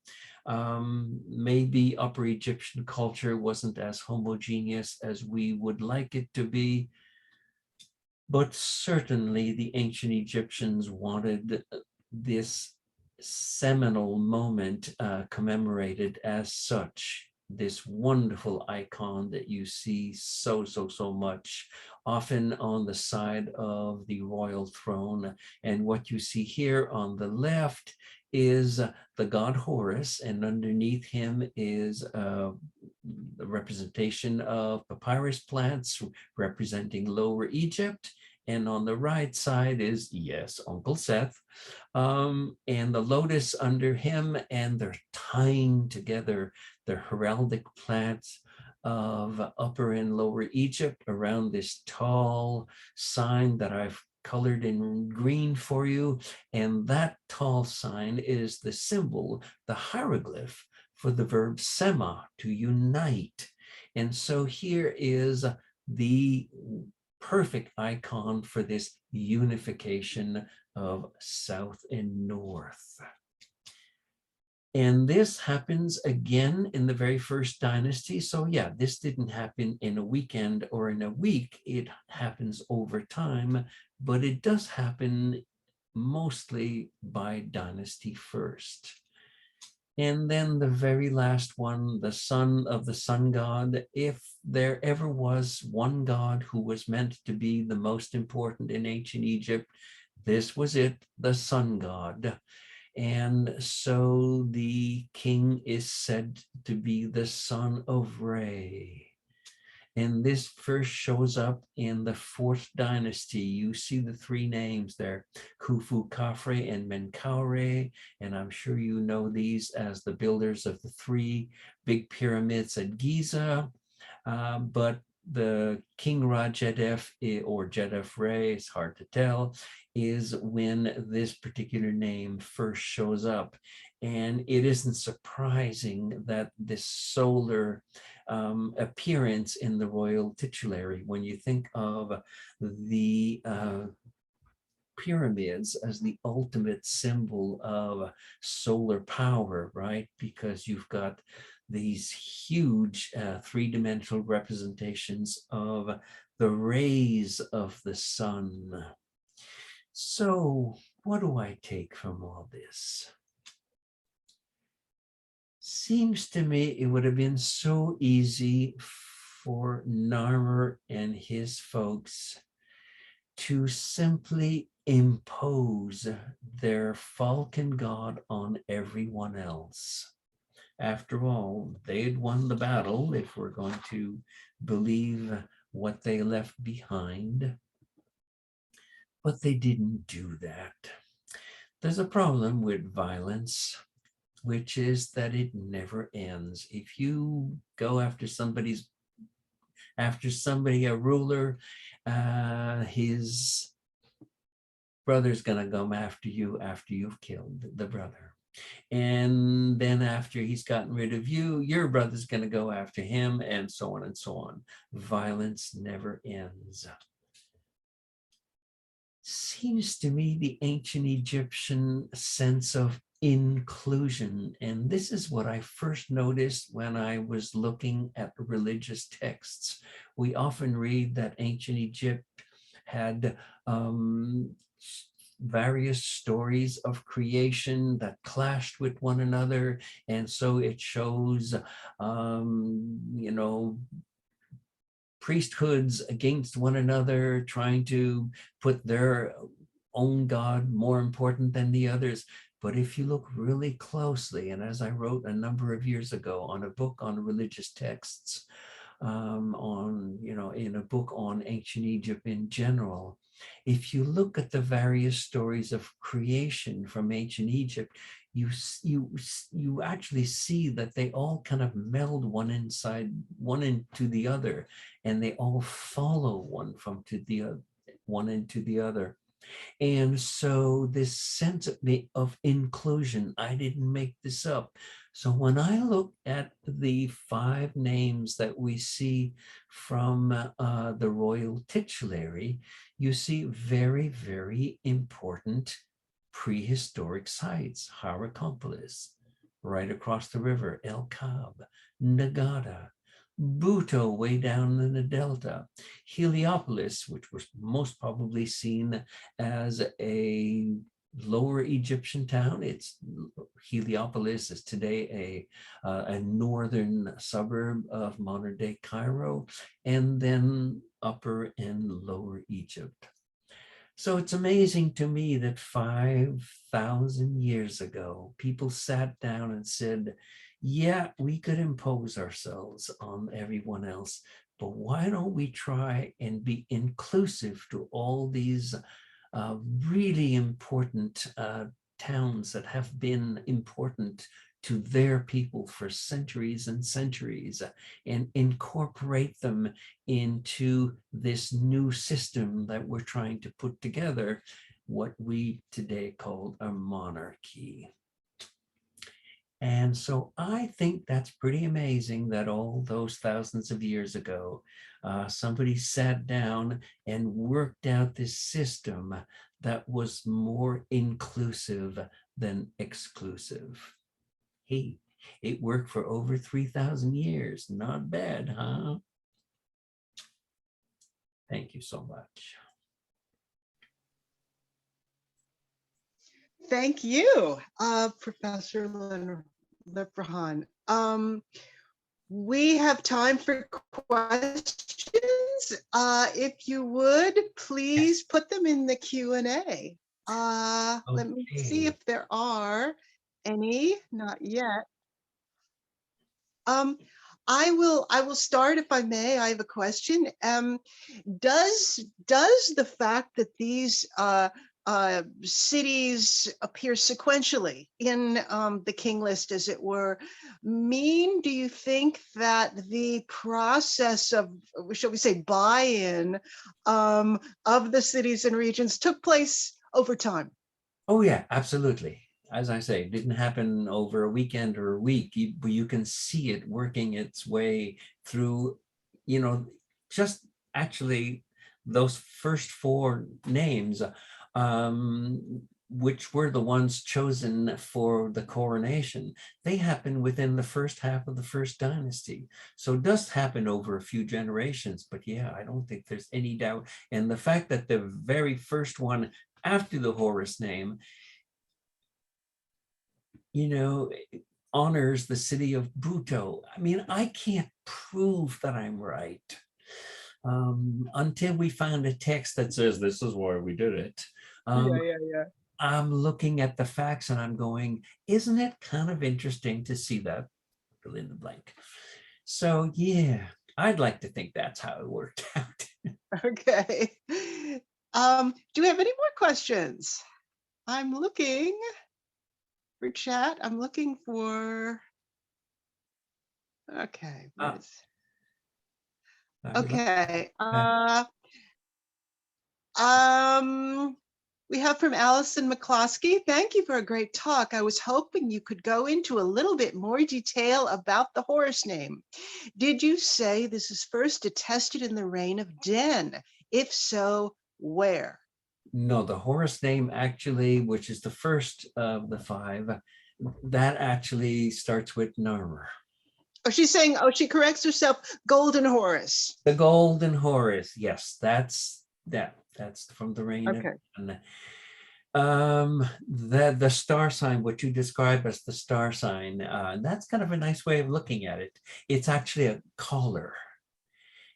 maybe Upper Egyptian culture wasn't as homogeneous as we would like it to be, but certainly the ancient Egyptians wanted this seminal moment commemorated as such. This wonderful icon that you see so much, often on the side of the royal throne. And what you see here on the left is the god Horus, and underneath him is the representation of papyrus plants representing Lower Egypt. And on the right side is, yes, Uncle Seth, and the lotus under him, and they're tying together the heraldic plants of Upper and Lower Egypt around this tall sign that I've colored in green for you. And that tall sign is the symbol, the hieroglyph for the verb sema, to unite. And so here is the perfect icon for this unification of South and North. And this happens again in the very first dynasty. So yeah, this didn't happen in a weekend or in a week. It happens over time, but it does happen mostly by dynasty first. And then the very last one, the son of the sun god. If there ever was one god who was meant to be the most important in ancient Egypt, this was it, the sun god. And so the king is said to be the son of Re. And this first shows up in the 4th dynasty. You see the 3 names there, Khufu, Khafre, and Menkaure. And I'm sure you know these as the builders of the 3 big pyramids at Giza. But the King Ra-Jedef, or Jedef Re, it's hard to tell, is when this particular name first shows up. And it isn't surprising that this solar appearance in the royal titulary, when you think of the pyramids as the ultimate symbol of solar power, right? Because you've got these huge 3-dimensional representations of the rays of the sun. So what do I take from all this? Seems to me it would have been so easy for Narmer and his folks to simply impose their falcon god on everyone else. After all, they'd won the battle, if we're going to believe what they left behind. But they didn't do that. There's a problem with violence, which is that it never ends. If you go after somebody, a ruler, his brother's gonna come after you after you've killed the brother. And then after he's gotten rid of you, your brother's gonna go after him, and so on and so on. Violence never ends. Seems to me the ancient Egyptian sense of inclusion. And this is what I first noticed when I was looking at religious texts. We often read that ancient Egypt had various stories of creation that clashed with one another. And so it shows, priesthoods against one another, trying to put their own god more important than the others. But if you look really closely, and as I wrote a number of years ago on a book on religious texts, in a book on ancient Egypt in general, if you look at the various stories of creation from ancient Egypt, you actually see that they all kind of meld one into the other, and they all follow one into the other. And so this sense of inclusion, I didn't make this up. So when I look at the 5 names that we see from the royal titulary, you see very, very important prehistoric sites. Heliopolis, right across the river, El Kab, Nagada, Buto way down in the delta, Heliopolis, which was most probably seen as a lower Egyptian town. Heliopolis is today a northern suburb of modern day Cairo, and then upper and lower Egypt. So it's amazing to me that 5,000 years ago, people sat down and said, yeah, we could impose ourselves on everyone else, but why don't we try and be inclusive to all these really important towns that have been important to their people for centuries and centuries, and incorporate them into this new system that we're trying to put together, what we today call a monarchy. And so I think that's pretty amazing that all those thousands of years ago, somebody sat down and worked out this system that was more inclusive than exclusive. Hey, it worked for over 3,000 years. Not bad, huh? Thank you so much. Thank you, Professor Leprechaun. We have time for questions. If you would, please put them in the Q&A. Let me see if there are any. Not yet. I will start if I may. I have a question. Does the fact that these cities appear sequentially in the king list, as it were, mean, do you think, that the process of, shall we say, buy-in of the cities and regions took place over time? Oh yeah, absolutely. As I say, it didn't happen over a weekend or a week, but you can see it working its way through, just actually those first four names, which were the ones chosen for the coronation. They happen within the first half of the first dynasty. So it does happen over a few generations, but yeah, I don't think there's any doubt. And the fact that the very first one after the Horus name, honors the city of Buto. I mean, I can't prove that I'm right until we find a text that says this is why we did it. Yeah. I'm looking at the facts and I'm going, isn't it kind of interesting to see that? Fill in the blank. So yeah, I'd like to think that's how it worked out. Okay. Do we have any more questions? I'm looking for chat. I'm looking for. Okay. Okay. We have from Allison McCloskey. Thank you for a great talk. I was hoping you could go into a little bit more detail about the Horus name. Did you say this is first attested in the reign of Den? If so, where? No, the Horus name actually, which is the first of the five, that actually starts with Narmer. Oh, she's saying, she corrects herself, Golden Horus. The Golden Horus, yes, that's from the reign okay. of the star sign, what you describe as the star sign, that's kind of a nice way of looking at it. It's actually a collar.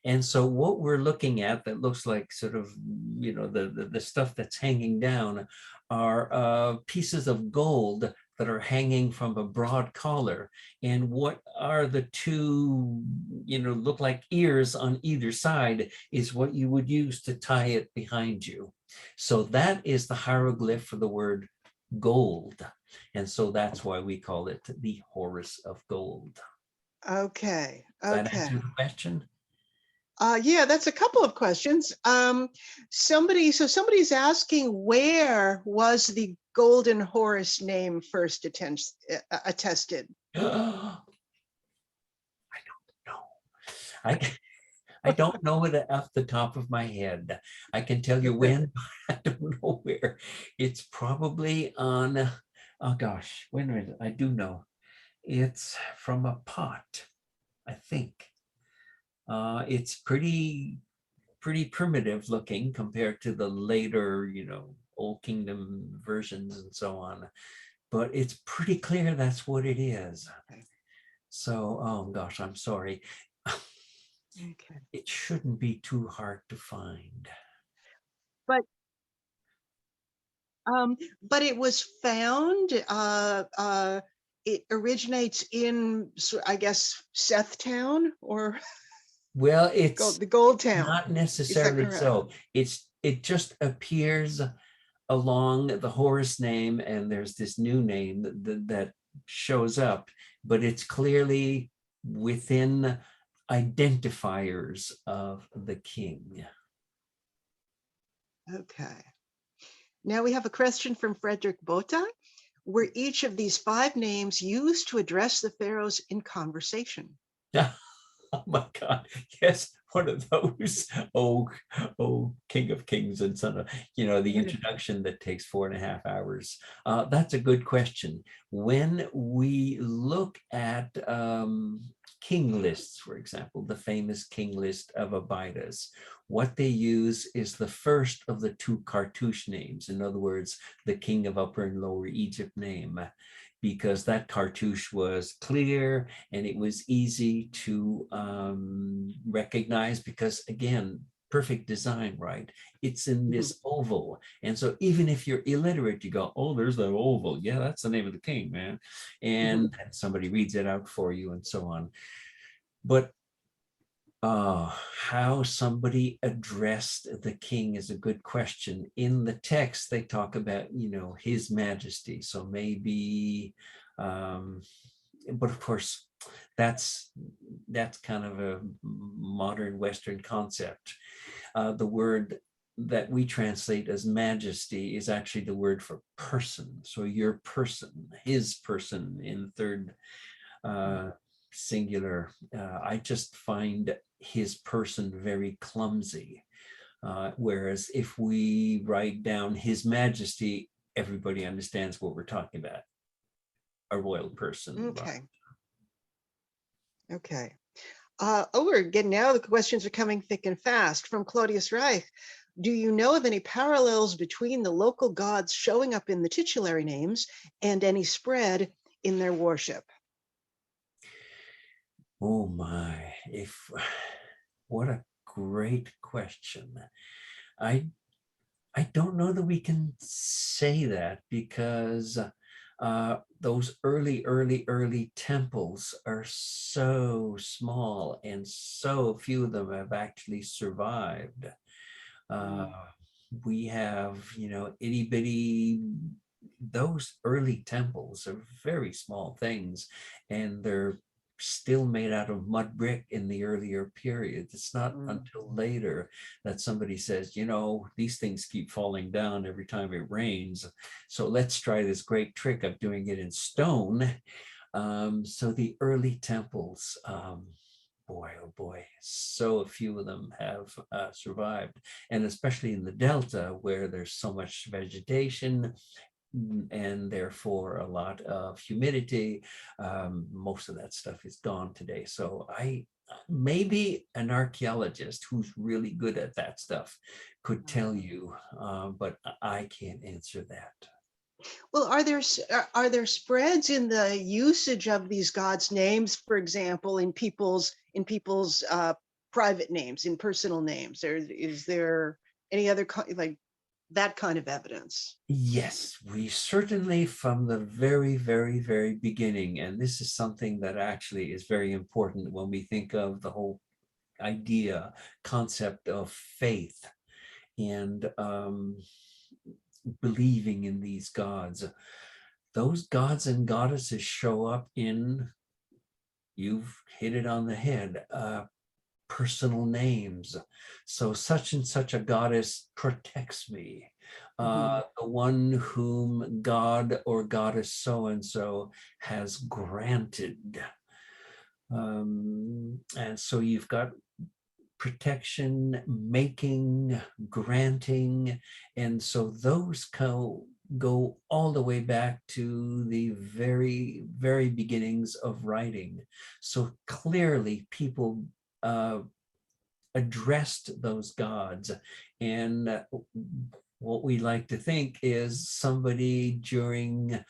And so what we're looking at that looks like sort of, the stuff that's hanging down are pieces of gold that are hanging from a broad collar. And what are the two, look like ears on either side is what you would use to tie it behind you. So that is the hieroglyph for the word gold. And so that's why we call it the Horus of Gold. Okay. Does that answer the question? Yeah, that's a couple of questions. Somebody's asking, where was the Golden Horus name first attested? I don't know. I don't know it off the top of my head. I can tell you when, but I don't know where. It's probably on, oh gosh, wait a minute, I do know. It's from a pot, I think. It's pretty primitive looking compared to the later, Old Kingdom versions and so on. But it's pretty clear that's what it is. So, oh gosh, I'm sorry. Okay. It shouldn't be too hard to find. But it was found. It originates in, I guess, Seth Town, or well, it's the Gold Town. Not necessarily so. It just appears along the Horus name, and there's this new name that shows up, but it's clearly within identifiers of the king. Okay. Now we have a question from Frederick Bota. Were each of these five names used to address the pharaohs in conversation? Oh my God, yes, one of those, oh, King of Kings and son of, the introduction that takes 4.5 hours. That's a good question. When we look at king lists, for example, the famous king list of Abydos, what they use is the first of the two cartouche names. In other words, the king of Upper and Lower Egypt name. because that cartouche was clear and it was easy to recognize, because again, perfect design, right? It's in this oval. And so even if you're illiterate, you go, oh, there's the oval. Yeah, that's the name of the king, man. And somebody reads it out for you and so on. But how somebody addressed the king is a good question. In the text, they talk about, His Majesty. So maybe, but of course, that's kind of a modern Western concept. The word that we translate as majesty is actually the word for person. So your person, his person in third singular. I just find his person very clumsy. Whereas if we write down His Majesty, everybody understands what we're talking about. A royal person. Okay. Okay. We're getting now, the questions are coming thick and fast. From Claudius Reich, do you know of any parallels between the local gods showing up in the titulary names and any spread in their worship? Oh my, what a great question. I don't know that we can say that, because those early temples are so small and so few of them have actually survived. We have, itty bitty, those early temples are very small things, and they're still made out of mud brick in the earlier period. It's not until later that somebody says, these things keep falling down every time it rains, so let's try this great trick of doing it in stone. So the early temples, boy, oh boy, so few of them have survived. And especially in the Delta, where there's so much vegetation and therefore a lot of humidity, most of that stuff is gone today. So maybe an archaeologist who's really good at that stuff could tell you, but I can't answer that. Well, are there spreads in the usage of these gods' names, for example, in people's private names, in personal names? Or is there any other like that kind of evidence? Yes, we certainly, from the very, very, very beginning, and this is something that actually is very important when we think of the whole concept of faith and believing in these gods. Those gods and goddesses show up in, you've hit it on the head, personal names. So such and such a goddess protects me. The one whom God or goddess so-and-so has granted. And so you've got protection, making, granting. And so those go all the way back to the very, very beginnings of writing. So clearly people addressed those gods. And what we like to think is somebody during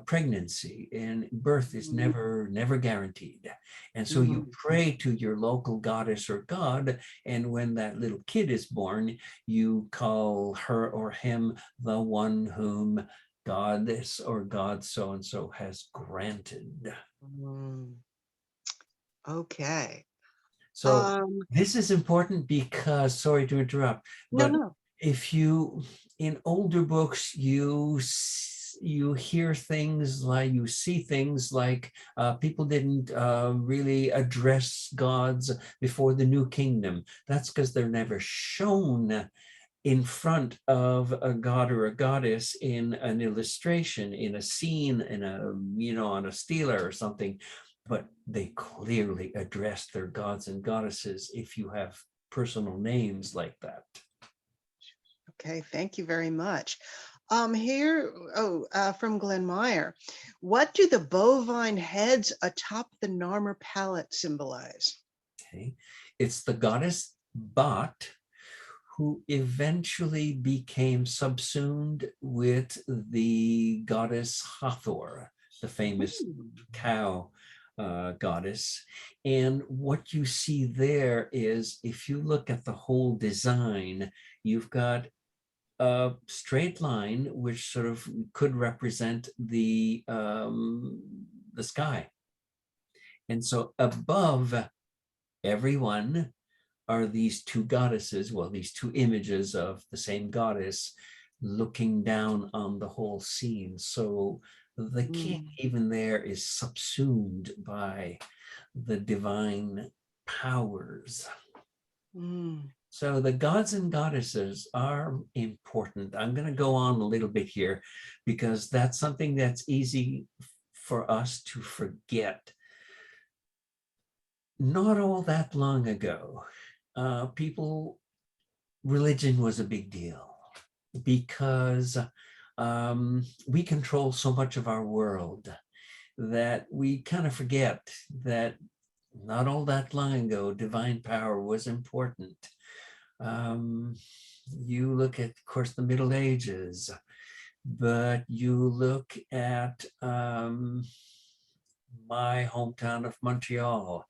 pregnancy, and birth is never guaranteed. And so you pray to your local goddess or god, and when that little kid is born, you call her or him the one whom goddess or god so-and-so has granted. Okay. So this is important because, sorry to interrupt, but if you, in older books, you hear things like, you see things like people didn't really address gods before the New Kingdom. That's because they're never shown in front of a god or a goddess in an illustration, in a scene, in a, on a stela or something. But they clearly address their gods and goddesses if you have personal names like that. Okay, thank you very much. Here, from Glenn Meyer, what do the bovine heads atop the Narmer Ballot symbolize? Okay, it's the goddess Bat, who eventually became subsumed with the goddess Hathor. the famous Hmm. cow goddess. And what you see there is, if you look at the whole design, you've got a straight line, which sort of could represent the sky. And so above everyone are these two goddesses, well, these two images of the same goddess looking down on the whole scene. So the king, Mm. even there, is subsumed by the divine powers. Mm. So the gods and goddesses are important. I'm going to go on a little bit here because that's something that's easy for us to forget. Not all that long ago, religion was a big deal because we control so much of our world that we kind of forget that not all that long ago, divine power was important. You look at, of course, the Middle Ages, but you look at my hometown of Montreal.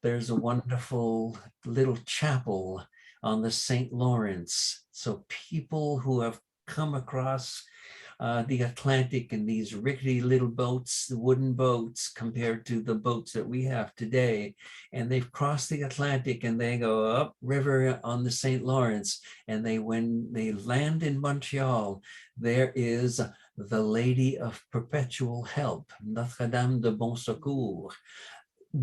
There's a wonderful little chapel on the St. Lawrence. So people who have come across the Atlantic in these rickety little boats, the wooden boats, compared to the boats that we have today. And they've crossed the Atlantic and they go up river on the St. Lawrence. And when they land in Montreal, there is the Lady of Perpetual Help, Notre Dame de Bon Secours,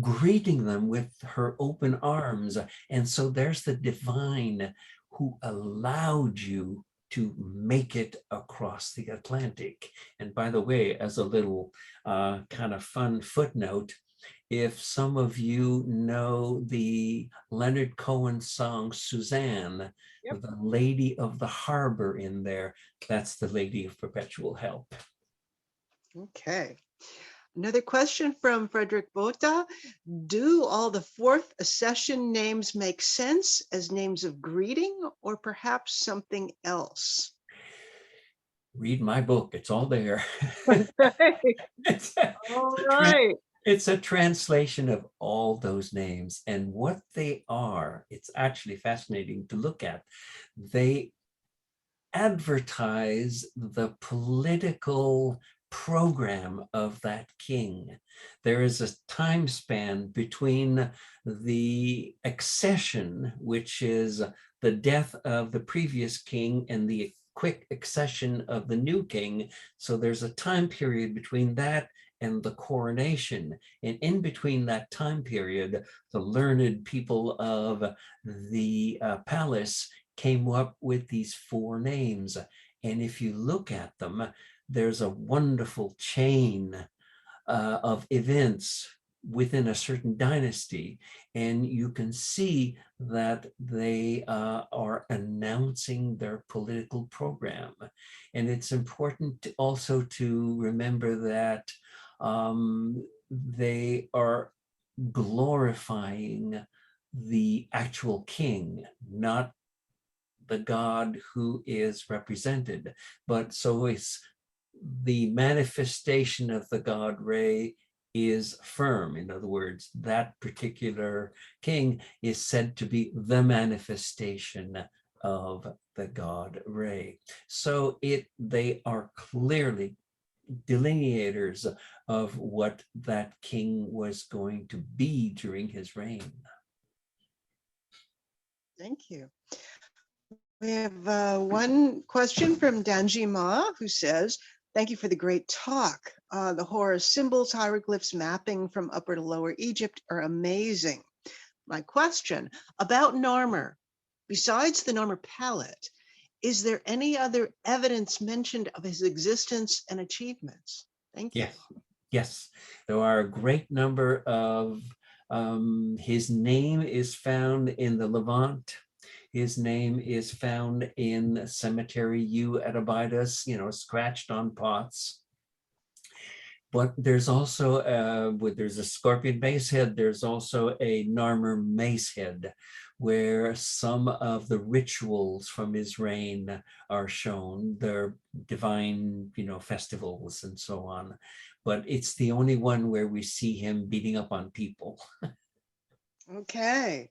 greeting them with her open arms. And so there's the divine who allowed you to make it across the Atlantic. And by the way, as a little kind of fun footnote, if some of you know the Leonard Cohen song, Suzanne, Yep. the Lady of the Harbor in there, that's the Lady of Perpetual Help. Okay. Another question from Frederick Bota. Do all the fourth accession names make sense as names of greeting or perhaps something else? Read my book, it's all there. All right. It's a translation of all those names, and what they are, it's actually fascinating to look at. They advertise the political program of that king. There is a time span between the accession, which is the death of the previous king, and the quick accession of the new king. So there's a time period between that and the coronation. And in between that time period, the learned people of the palace came up with these four names. And if you look at them, there's a wonderful chain of events within a certain dynasty. And you can see that they are announcing their political program. And it's important also to remember that they are glorifying the actual king, not the god who is represented. But so it's the manifestation of the god Re is firm. In other words, that particular king is said to be the manifestation of the god Re. So they are clearly delineators of what that king was going to be during his reign. Thank you. We have one question from Danji Ma, who says, thank you for the great talk. The Horus symbols, hieroglyphs, mapping from Upper to Lower Egypt are amazing. My question about Narmer, besides the Narmer Palette, is there any other evidence mentioned of his existence and achievements? Thank you. Yes, there are a great number of, his name is found in the Levant. His name is found in cemetery U at Abydos, scratched on pots. But there's also, there's a scorpion mace head, there's also a Narmer mace head, where some of the rituals from his reign are shown, their divine, festivals and so on. But it's the only one where we see him beating up on people. Okay.